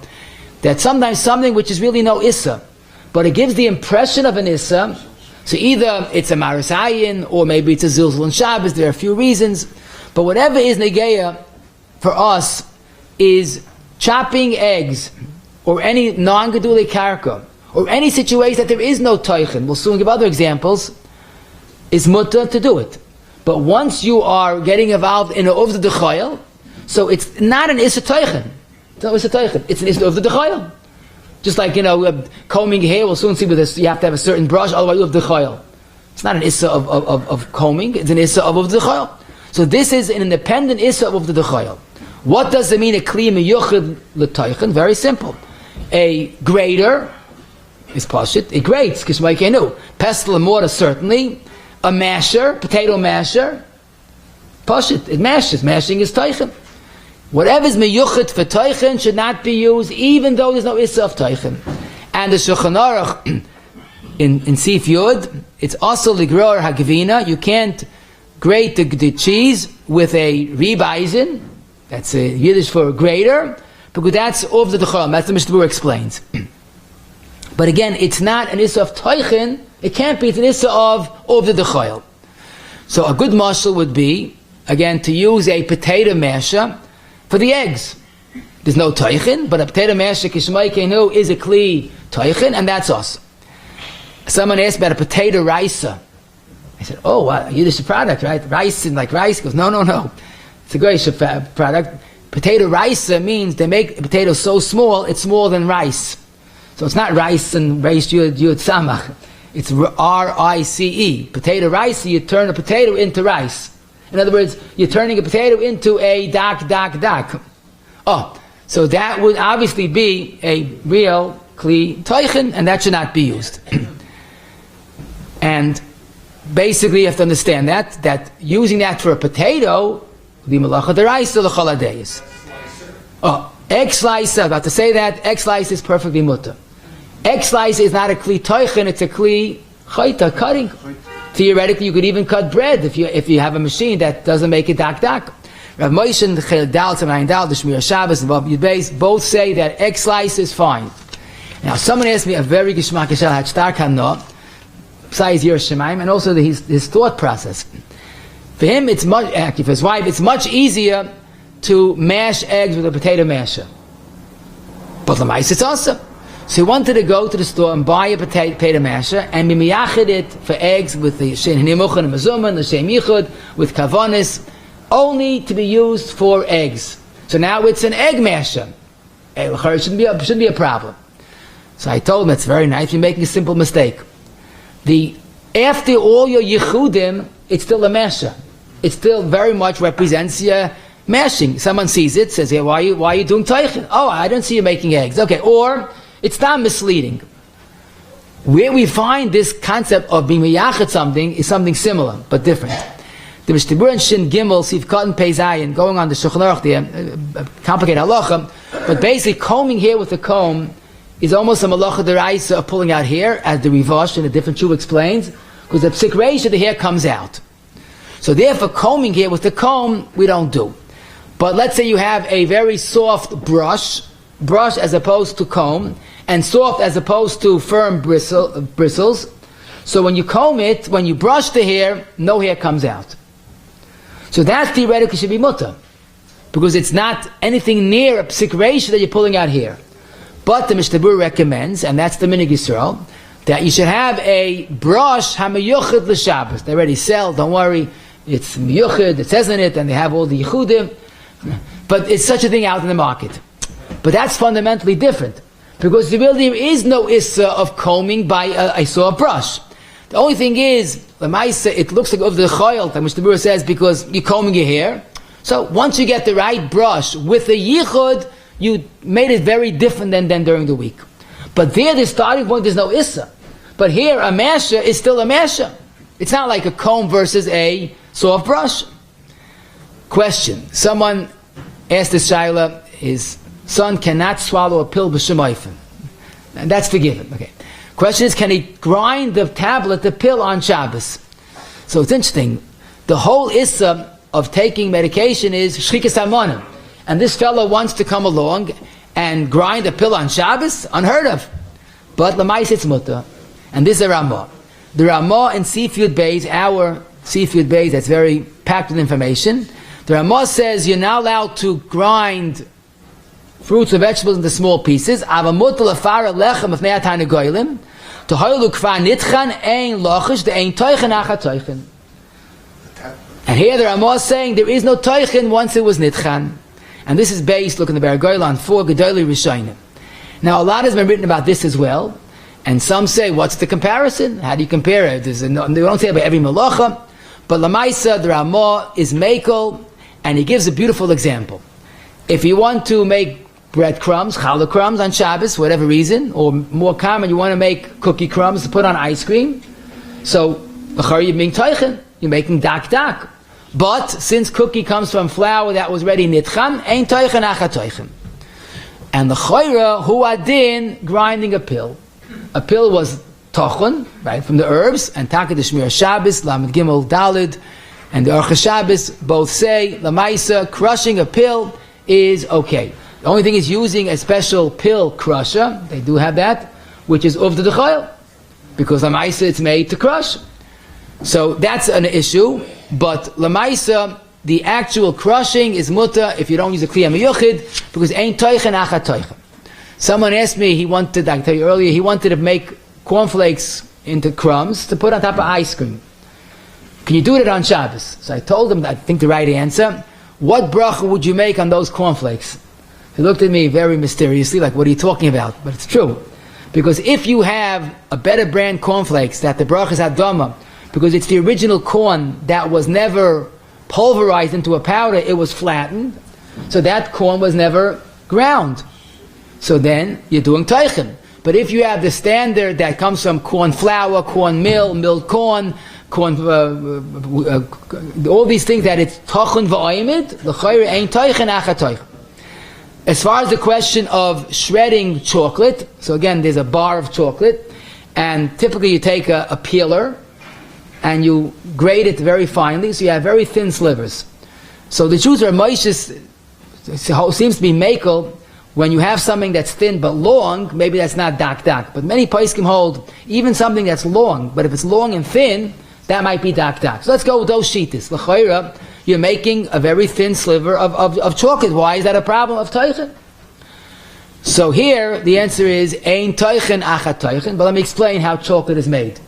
that sometimes something which is really no issur, but it gives the impression of an issur. So either it's a maris ayin, or maybe it's a zilzul and Shabbos. There are a few reasons, but whatever is negeya for us is chopping eggs, or any non-גידולי קרקע, or any situation that there is no טוחן, we'll soon give other examples, is mutter to do it. But once you are getting involved in an over the chayil, so it's not an issur טוחן. It's not issur טוחן. It's an issur over the chayil. Just like, combing hair, we'll soon see with this, you have to have a certain brush, otherwise you have the chayil. It's not an issur of combing, it's an issur of over the chayil. So this is an independent issur of over the chayil. What does it mean, a kli miyuchad l'toichen? Very simple. A grater is pashit. It grates, kishmai kenu. Pestle and mortar, certainly. A masher, potato masher, pashit. It mashes. Mashing is toichen. Whatever is miyuchad for toichen should not be used, even though there's no issur of toichen. And the Shulchan Aruch in Sif Yud, it's also ligror hagvina. You can't grate the cheese with a ribeisen. That's a Yiddish for grater, because that's over the chol. That's the Mishnah explains. But again, it's not an issur of toichen. It can't be. It's an issur of over the chol. So a good mashal would be, again, to use a potato masher for the eggs. There's no toichen, but a potato masher kishmai kenu is a kli toichen, and that's us. Someone asked about a potato ricer. I said, "Oh, wow, Yiddish product, right? Rice and like rice." He goes, "No. It's a great product. Potato rice means they make potato so small, it's smaller than rice. So it's not rice and rice yud samach. It's R-I-C-E. Potato rice, you turn a potato into rice. In other words, you're turning a potato into a dak. Oh, so that would obviously be a real kli toichen, and that should not be used. And basically you have to understand that using that for a potato, the melacha deraisa l'chol hadayis. Oh, egg slice, I'm about to say that, egg slice is perfectly mutter. Egg slice is not a kli toichen, it's a kli heter, cutting. Theoretically, you could even cut bread if you have a machine that doesn't make it dak. Rav Moshe and Chel Dal, Tzemayin Dal, the Shmir Shabbos, and Bob Yudbeis both say that egg slice is fine. Now, someone asked me a very gishmak shal had stark hano, besides Yiras Shamayim, and also his thought process. For him, it's much, actually for his wife, it's much easier to mash eggs with a potato masher. But l'mais it's awesome. So he wanted to go to the store and buy a potato masher and miyachid it for eggs with the shen hinimuch and mezuman, the shem yichud, with kavanis, only to be used for eggs. So now it's an egg masher. It shouldn't be a problem. So I told him, it's very nice, you're making a simple mistake. After all your yichudim, it's still a masher. It still very much represents your mashing. Someone sees it, says, "Hey, why are you doing teichin?" "Oh, I don't see you making eggs." Okay, or it's not misleading. Where we find this concept of being miyachet something is something similar but different. The Mishnah and Shin Gimel Sif Cotton Peizayin going on the Shulchan Aruch there, complicated halacha, but basically combing hair with a comb is almost a malacha deraisa of pulling out hair, as the Rivash in a different shuv explains, because the psik reisha, the hair comes out. So therefore, combing hair with the comb, we don't do. But let's say you have a very soft brush as opposed to comb, and soft as opposed to firm bristles. So when you comb it, when you brush the hair, no hair comes out. So that theoretically should be mutter, because it's not anything near a psik reisha that you're pulling out hair. But the Mishnah recommends, and that's the minig Yisrael, that you should have a brush hamiyuchid l'Shabbos. They already sell, don't worry, it's miyuchid, it says in it, and they have all the yichudim. But it's such a thing out in the market. But that's fundamentally different, because there is no issur of combing by a soft brush. The only thing is, it looks like over the chayil, like Mishnah says, because you're combing your hair. So once you get the right brush with the yichud, you made it very different than during the week. But there, the starting point, there's no issur. But here, a masher is still a masher. It's not like a comb versus a soft brush. Question. Someone asked the shayla, his son cannot swallow a pill b'shemayfen. And that's forgiven. Okay. Question is, can he grind the tablet, the pill, on Shabbos? So it's interesting. The whole issur of taking medication is shchikas hamonim. And this fellow wants to come along and grind a pill on Shabbos? Unheard of. But l'mais it's mutter. And this is a Ramah. The Ramah in Seafood Bays, our Seafood Bays, that's very packed with information. The Ramah says you're not allowed to grind fruits or vegetables into small pieces. Avamut lefara lechem of neatane goylim. To hoyluk kvar nitchan ein lochish de ein toichen achat toichen. And here the Ramah is saying there is no toichen once it was nitchan. And this is based, look in the Baragoyla, on 4 גידולי rishonim. Now a lot has been written about this as well. And some say, what's the comparison? How do you compare it? They don't say about every malacha. But Lamaisa, the Ramah, is makel, and he gives a beautiful example. If you want to make breadcrumbs, challah crumbs on Shabbos, for whatever reason, or more common, you want to make cookie crumbs to put on ice cream, so you're making toichen, you're making dak. But since cookie comes from flour that was ready nitchan, ein toichen achat toichen. And the chayra hu adin grinding a pill. A pill was tochon, right, from the herbs, and taka de shmir Shabbos, lamed gimel dalid, and the Orcha Shabbos both say lamaisa crushing a pill is okay. The only thing is using a special pill crusher. They do have that, which is uvda d'chayil, because lamaisa it's made to crush. So that's an issue. But lamaisa, the actual crushing is muta if you don't use a kliya miyuchid, because ain't toichen achat toichen. Someone asked me, I tell you earlier, he wanted to make cornflakes into crumbs to put on top of ice cream. Can you do it on Shabbos? So I told him, I think the right answer, what bracha would you make on those cornflakes? He looked at me very mysteriously, like, what are you talking about? But it's true. Because if you have a better brand cornflakes, that the bracha is adama, because it's the original corn that was never pulverized into a powder, it was flattened, so that corn was never ground. So then, you're doing teichen. But if you have the standard that comes from corn flour, corn meal, milled corn, all these things that it's tochen v'oimid, l'chayre ain't teichen achat teichen. As far as the question of shredding chocolate, so again, there's a bar of chocolate, and typically you take a peeler, and you grate it very finely, so you have very thin slivers. So the Jews are moishes, seems to be makel, when you have something that's thin but long, maybe that's not dak. But many poskim hold even something that's long, but if it's long and thin, that might be dak. So let's go with those shitas. L'chayra, you're making a very thin sliver of chocolate. Why is that a problem of teichen? So here, the answer is, ein teichen achat teichen, but let me explain how chocolate is made.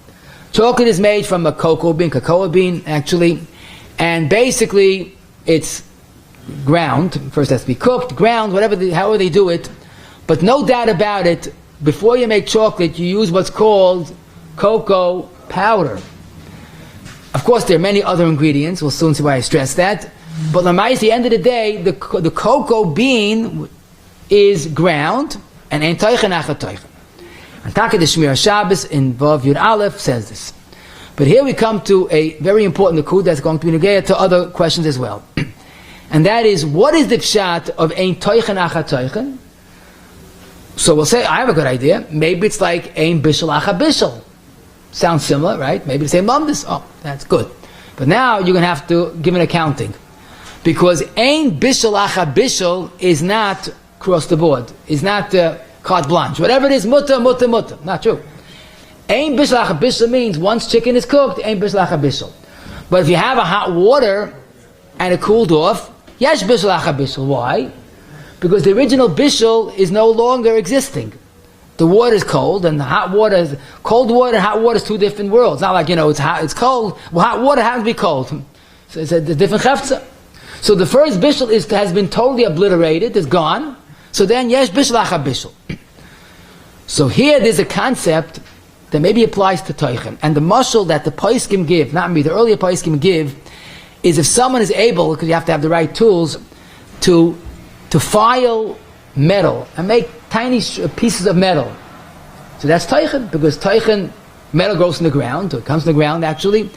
Chocolate is made from a cocoa bean, actually, and basically, it's ground. First it has to be cooked, ground, however they do it. But no doubt about it, before you make chocolate, you use what's called cocoa powder. Of course, there are many other ingredients. We'll soon see why I stress that. But at the end of the day, the cocoa bean is ground, and ein teichen achat teichen. And Taka de Shmir Shabbos in Vav Yud Aleph says this. But here we come to a very important nakud that's going to be negayah to other questions as well. And that is, what is the pshat of ein toichen achat toichen? So we'll say, I have a good idea. Maybe it's like ein bishul achat bishul. Sounds similar, right? Maybe the same lumdis. Oh, that's good. But now you're going to have to give an accounting. Because ein bishul achat bishul is not across the board. Is not carte blanche. Whatever it is, mutter. Not true. Ein bishul achat bishul means once chicken is cooked, ein bishul achat bishul. But if you have a hot water and it cooled off, yesh bishul achat bishul. Why? Because the original bishul is no longer existing. The water is cold, and the hot water is cold water. Hot water is two different worlds. Not like it's hot, it's cold. Well, hot water happens to be cold, so it's a different chefza. So the first bishul has been totally obliterated. It's gone. So then yesh bishul achat bishul. So here there's a concept that maybe applies to toichen, and the mashal that the poskim give, not me, the earlier poskim give, is if someone is able, because you have to have the right tools, to file metal and make tiny pieces of metal. So that's teichen, because teichen, metal grows in the ground, or it comes from the ground actually,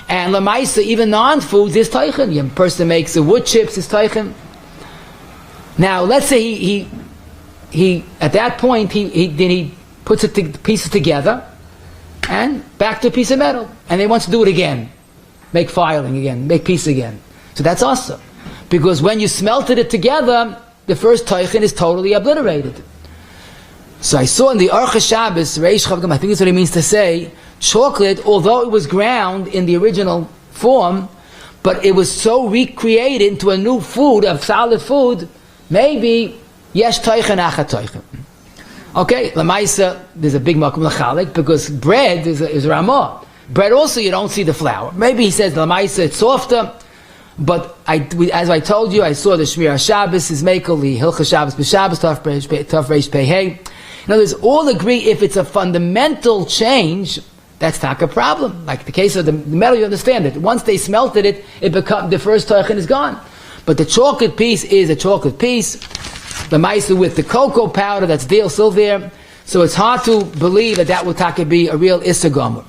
and lamaisa, even non-foods is teichen. A person makes wood chips, is teichen. Now let's say he at that point he puts pieces together and back to a piece of metal, and he wants to do it again, make filing again, make pieces again. So that's awesome, because when you smelted it together, the first teichen is totally obliterated. So I saw in the Orcha Shabbos, Reish Chavgam, I think that's what he means to say, chocolate, although it was ground in the original form, but it was so recreated into a new food, of solid food, maybe Yesh tochen acha tochen. Okay, lamaisa, there's a big makom l'chalik, because bread is ramah. Bread also, you don't see the flour. Maybe he says lamaisa, it's softer, but as I told you, I saw the Shmir Shabbos is mekel, the hilchos Shabbos b'Shabbos, taf reish pei hey. In other words, all agree if it's a fundamental change, that's not a problem. Like the case of the metal, you understand it. Once they smelted it, the first tochen is gone. But the chocolate piece is a chocolate piece. The maisa with the cocoa powder that's still there. So it's hard to believe that would be a real issur gomer.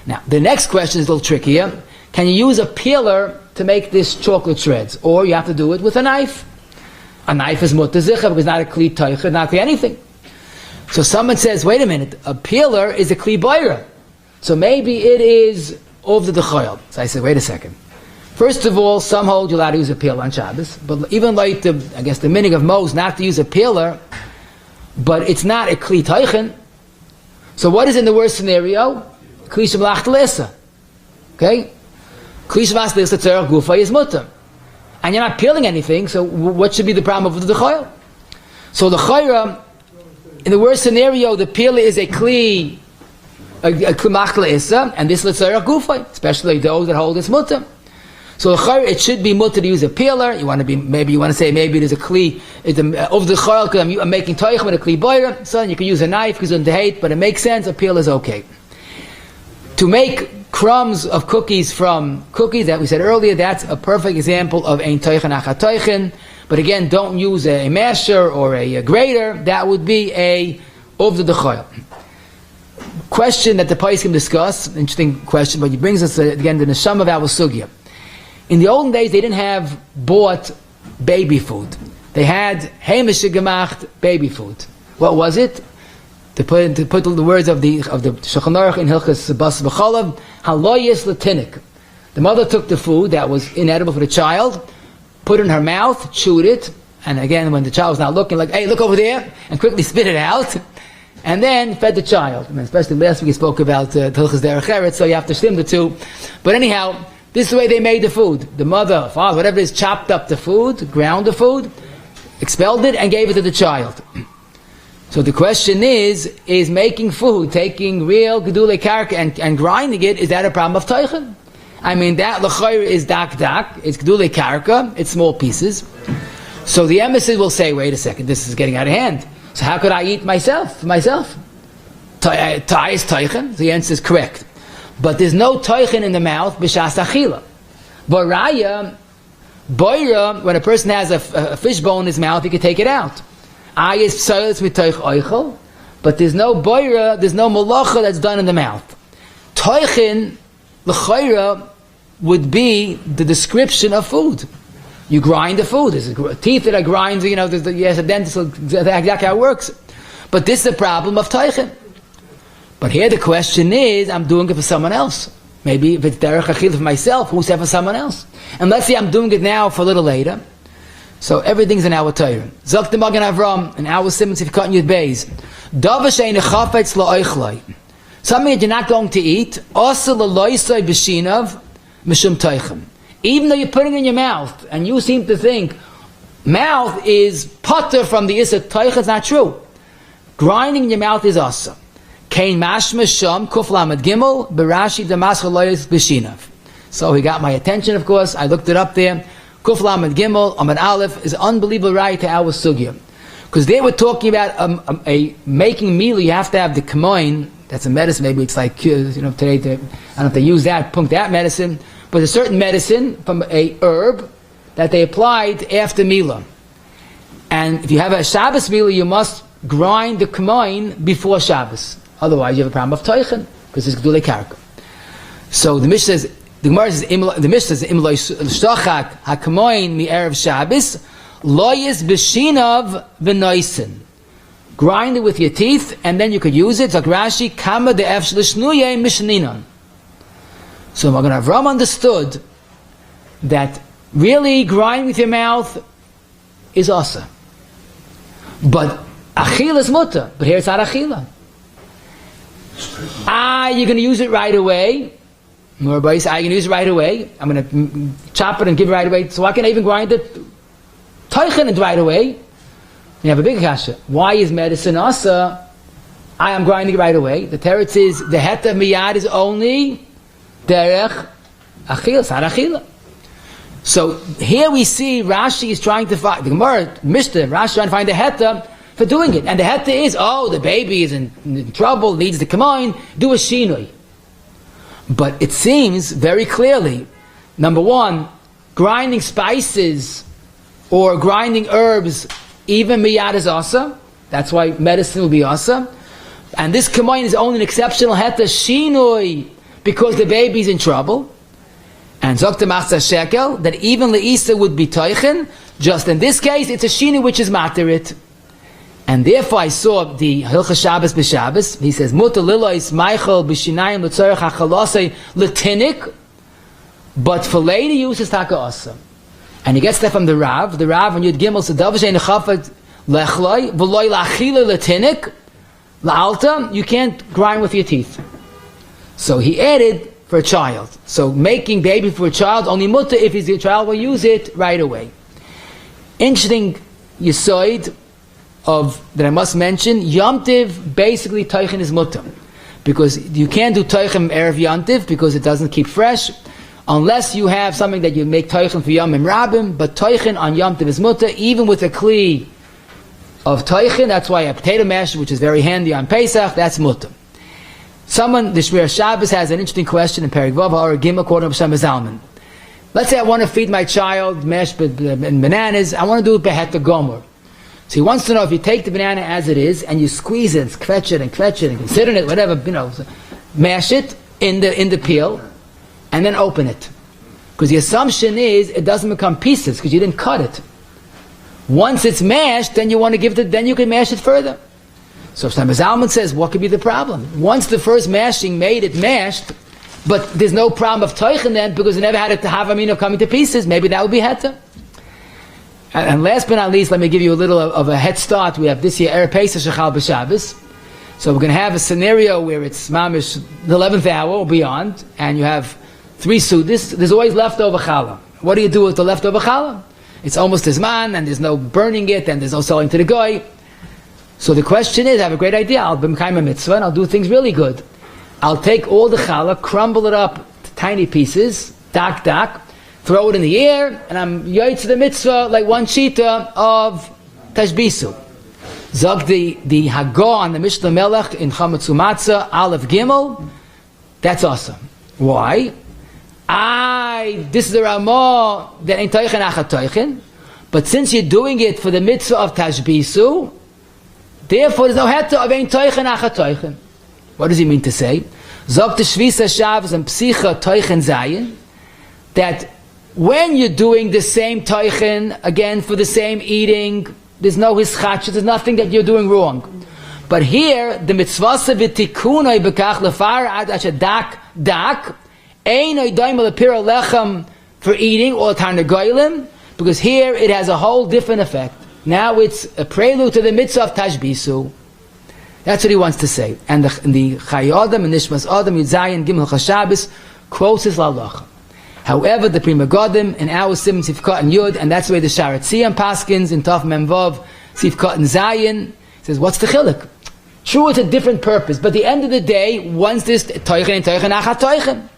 Now, the next question is a little trickier. Can you use a peeler to make this chocolate shreds? Or you have to do it with a knife. A knife is mutter zicha because it's not a kli toicha, not kli anything. So someone says, wait a minute, a peeler is a kli boira. So maybe it is over the chayil. So I said, wait a second. First of all, some hold you're allowed to use a peeler on Shabbos, but even like the meaning of Moses not to use a peeler, but it's not a kli toichen. So what is in the worst scenario? Kli melacht l'issa. Okay? Kli melacht l'issa tzarech gufa is mutter. And you're not peeling anything, so what should be the problem of the chayil? So the chayra, in the worst scenario, the peeler is a kli melacht l'issa, and this l'tzarech gufa, especially those that hold this mutter. So it should be mutter to use a peeler. You want to say maybe there's a kli over the chayil because I'm making toich with a kli boira. So you can use a knife because of the hate, but it makes sense. A peeler is okay. To make crumbs of cookies from cookies that we said earlier, that's a perfect example of ein toichen acha toichen. But again, don't use a masher or a grater. That would be a over the chayil. Question that the Pais can discuss. Interesting question, but he brings us again to the neshama of our sugya. In the olden days, they didn't have bought baby food. They had heimische gemacht baby food. What was it? To put the words of the Shulchan Aruch in Hilchos Bas B'Chalav, haloyes latinik. The mother took the food that was inedible for the child, put it in her mouth, chewed it, and again, when the child was not looking, like, hey, look over there, and quickly spit it out, and then fed the child. I mean, especially last week we spoke about Hilchos Derech Eretz, so you have to stem the two. But anyhow, this is the way they made the food. The mother, father, whatever it is, chopped up the food, ground the food, expelled it, and gave it to the child. So the question is making food, taking real גידולי קרקע and grinding it, is that a problem of toichen? I mean, that l'chayr is dak, it's גידולי קרקע, it's small pieces. So the emissaries will say, wait a second, this is getting out of hand. So how could I eat myself? Tai is toichen? The answer is correct. But there's no toichen in the mouth b'shas achila. Boraya, boira, when a person has a fish bone in his mouth, he can take it out. Ayis p'soyles mitoich oichel, but there's no boira, there's no malacha that's done in the mouth. Toichen, l'chayra, would be the description of food. You grind the food. There's teeth that are grinding, yes, a dentist, that's exactly how it works. But this is the problem of toichen. But here the question is, I'm doing it for someone else. Maybe if it's derech achil for myself, who's it for someone else? And let's say I'm doing it now for a little later. So everything's in our Torah. Zok the Magen Avram, in our Simmons, if you're cutting your bays. Davar she'ein chafetz la'oichlai. Something that you're not going to eat. Asa l'loisai b'shinav mishum toichem. Even though you're putting it in your mouth, and you seem to think, mouth is potter from the issur toichem, it's not true. Grinding in your mouth is asa. Kain mashma sham kuf lamed gimel berashi damas chaloyes b'shinav. So he got my attention, of course. I looked it up there. Kuf lamed gimel amad aleph is unbelievable right to our sugya, because they were talking about a making meal. You have to have the kamoin. That's a medicine. Maybe it's like today. I don't know if they use that medicine, but a certain medicine from a herb that they applied after Mila. And if you have a Shabbos Mila, you must grind the kamoin before Shabbos. Otherwise, you have a problem of toichen, because it's גידולי קרקע. So the Mishnah says, the Mishnah says, "Imloi shtachak hakamoin mi erev Shabbos, loyes b'shinav v'noisen." Grind it with your teeth, and then you could use it. Like Rashi, kama de'ef shlishnuye mishninan. So Magen Avram understood that really grind with your mouth is asa, but achila is mutter. But here it's not achila. You're going to use it right away. Rabbi says, I'm going to use it right away. I'm going to chop it and give it right away. So why can't I even grind it? Toichen it right away. You have a big kasha. Why is medicine asa? I am grinding right away. The teretz is the heter miyad is only derech achil, sad achila. So here we see Rashi is trying to find the Gemara, Mishnah. Rashi is trying to find the heter for doing it, and the heter is the baby is in trouble, needs to come on, do a shinui. But it seems very clearly, number one, grinding spices or grinding herbs, even miyad is asa. That's why medicine will be asa. And this kamoin is only an exceptional heter shinui because the baby is in trouble. And Zokta Machza Shekel, that even Le'isa would be Tochen, just in this case, it's a Shini which is Materit. And therefore I saw the Hilchas Shabbos b'Shabbos, he says, Muta Lilois Meichel b'Shinayim l'tzorech hachalosei l'tinik, but for lady use is Taka Asa. And he gets that from the Rav and Yud Gimel Sadav Shein Chafet Lechloi, V'loi l'achila l'tinik, la'alta, you can't grind with your teeth. So he added, for a child. So making baby for a child, only mutter if his child will use it right away. Interesting yisoid that I must mention, Yomtov, basically Tochen is mutter. Because you can't do Tochen Erev Yomtov because it doesn't keep fresh, unless you have something that you make Tochen for Yomim Rabim, but Tochen on Yomtov is mutter, even with a kli of Tochen. That's why a potato mash, which is very handy on Pesach, that's mutter. Someone, the Shmir Shabbos has an interesting question in Perik Vav or Gimel quoting Shem Zalman. Let's say I want to feed my child mashed and bananas. I want to do it beheter gomer. So he wants to know if you take the banana as it is and you squeeze it, and kvetch it and consider it, whatever, mash it in the peel and then open it. Because the assumption is it doesn't become pieces because you didn't cut it. Once it's mashed, then you want to then you can mash it further. So Shlomo Zalman says, what could be the problem? Once the first mashing made it mashed, but there's no problem of Tochen then because it never had to have of coming to pieces, maybe that would be heter. And last but not least, let me give you a little of a head start. We have this year Erev Pesach Shechal B'Shabbos. So we're going to have a scenario where it's mamish the 11th hour or beyond, and you have 3 sudas. There's always leftover challah. What do you do with the leftover challah? It's almost as man, and there's no burning it, and there's no selling to the guy. So the question is, I have a great idea. I'll be Mekayim a mitzvah and I'll do things really good. I'll take all the challah, crumble it up to tiny pieces, dak, throw it in the air, and I'm yoyt to the mitzvah like one shita of tashbisu. Zog the Hagah on the Mishnah Melech in Chametzu Matzah, Aleph Gimel, that's awesome. Why? This is the Ramah that ain't Tochen achat Tochen, but since you're doing it for the mitzvah of tashbisu, therefore, there's no heter of ein Tochen achat Tochen. What does he mean to say? Zog the Shvisa Shabbos and Psicha Tochen Zayin, that when you're doing the same Tochen, again for the same eating, there's no hischach, there's nothing that you're doing wrong. But here, the mitzvasa v'tikunoi b'kach lefar ad asher dak, ein oidaim l'pira lechem for eating, or tarnagoylim, because here it has a whole different effect. Now it's a prelude to the mitzvah of tashbisu. That's what he wants to say. And the Chai Adam and Nishmas Adam Yudzayin Gimel Chashabis quotes his lalacha. However, the Prima Godim in our Sim Sifkat and Yud, and that's the way the Sharatziyam Paskins in Tov Memvav Sifkat and Zayin says, what's the chiluk? True, it's a different purpose, but at the end of the day, once this Toichen and Toichen achat Toichen.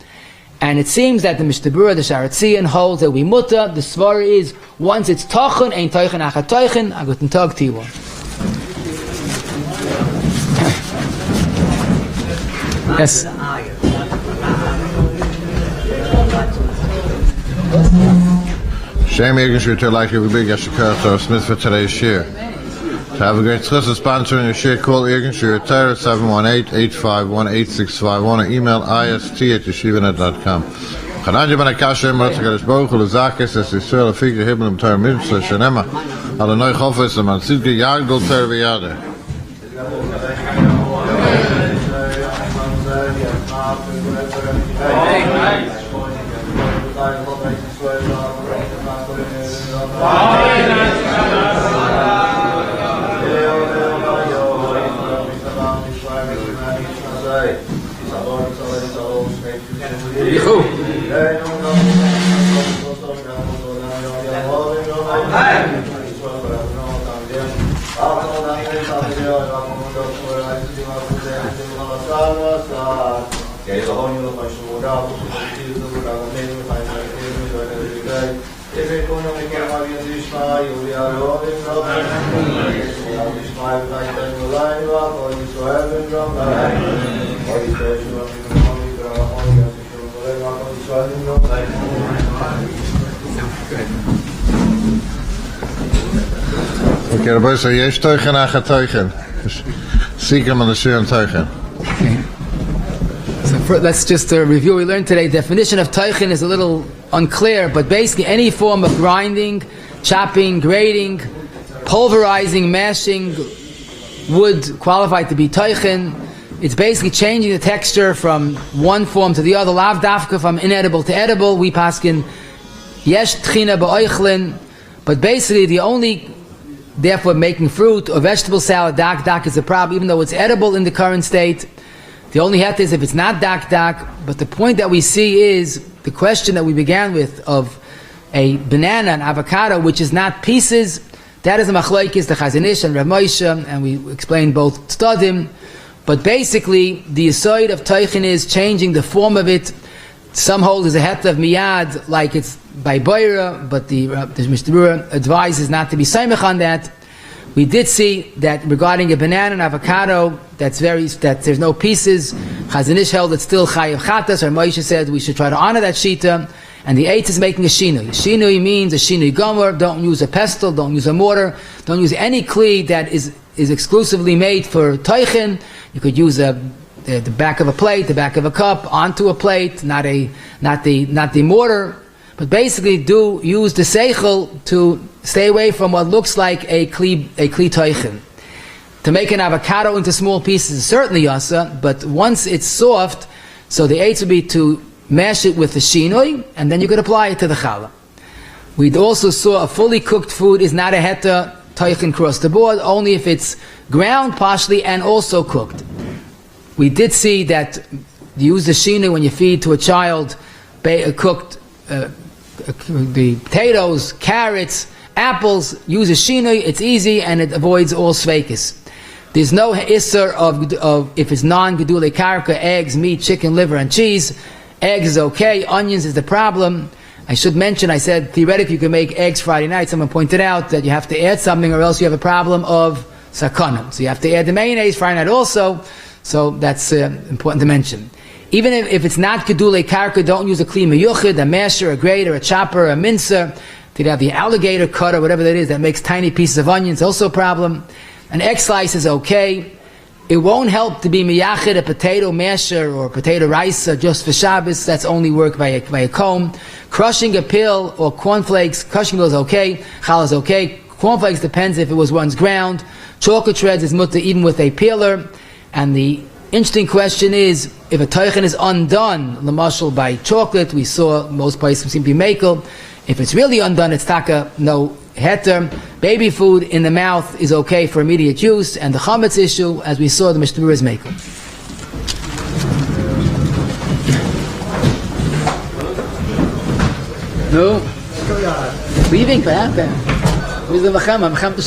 And it seems that the Mishtabura, the Sharatzian, holds that we mutter. The Svar is, once it's Tochen, ein Tochen achat Tochen. A guten Tag to you all. Yes? Shem Egenshooter, like you, big Yashikar Smith for today's share. To have a great success of sponsoring your share, call Egenshooter 718-851-8651 or email ist@yeshivanet.com. Chananya ben Akashem, Ratzakadosh Baruch Hu, Lezakis, Es Yisrael, Afik, Yehibel, Mtar Mitzvah, Shenema, Alanoi Chofes, and Mansidke, Yagdol, Ter V'Yader. Okay, Rabbi, so yesh tochen acha tochen. Sikam on the shir and tochen. Okay. So let's just review what we learned today. Definition of tochen is a little unclear, but basically any form of grinding, chopping, grating, pulverizing, mashing would qualify to be tochen. It's basically changing the texture from one form to the other. Lav dafka, from inedible to edible. We paskin yesh tchina ba'oichlin. But basically the only, therefore making fruit or vegetable salad, dak is a problem, even though it's edible in the current state. The only heter is if it's not dak. But the point that we see is the question that we began with of a banana, an avocado, which is not pieces. That is a machlokes, the Chazon Ish and Rav Moshe, and we explained both studim. But basically, the issur of tochen is changing the form of it. Some hold is a heter of miyad, like it's by boira, but the Mishnah advises not to be saimach on that. We did see that regarding a banana and avocado, that there's no pieces. Chazon Ish held it's still chayav chatas, or Moshe said we should try to honor that shita. And the eighth is making a shinui. Shinui means a shinui gomer. Don't use a pestle, don't use a mortar, don't use any kli that is exclusively made for tochen. You could use the back of a plate, the back of a cup, onto a plate, not the mortar. But basically, do use the seichel to stay away from what looks like a kli tochen. To make an avocado into small pieces is certainly yasa, but once it's soft, so the eighth would be to mash it with the shinui, and then you could apply it to the challah. We also saw a fully cooked food is not a heter tochen across the board, only if it's ground partially and also cooked. We did see that you use the shinui when you feed to a child cooked the potatoes, carrots, apples. Use a shinui, it's easy and it avoids all sveikis. There's no issur of if it's non-גידולי קרקע, eggs, meat, chicken, liver, and cheese. Eggs is okay, onions is the problem. I should mention, I said theoretically you can make eggs Friday night. Someone pointed out that you have to add something or else you have a problem of sakana. So you have to add the mayonnaise Friday night also. So that's important to mention. Even if it's not גידולי קרקע, don't use a kli meyuchid, a masher, a grater, a chopper, a mincer. You have the alligator cut or whatever that is that makes tiny pieces of onions, also a problem. An egg slice is okay. It won't help to be miyachid, a potato masher or potato rice just for Shabbos. That's only work by a comb. Crushing a pill or cornflakes, crushing those okay. Challah is okay. Cornflakes depends if it was once ground. Chocolate shreds is mutter even with a peeler. And the interesting question is, if a tochen is undone, l'mashal by chocolate, we saw most places seem to be makel. If it's really undone, it's taka no heter. Baby food in the mouth is okay for immediate use, and the chametz issue, as we saw, the Mishnah is makel. No. Leaving, what happened? Where's the macham? Macham to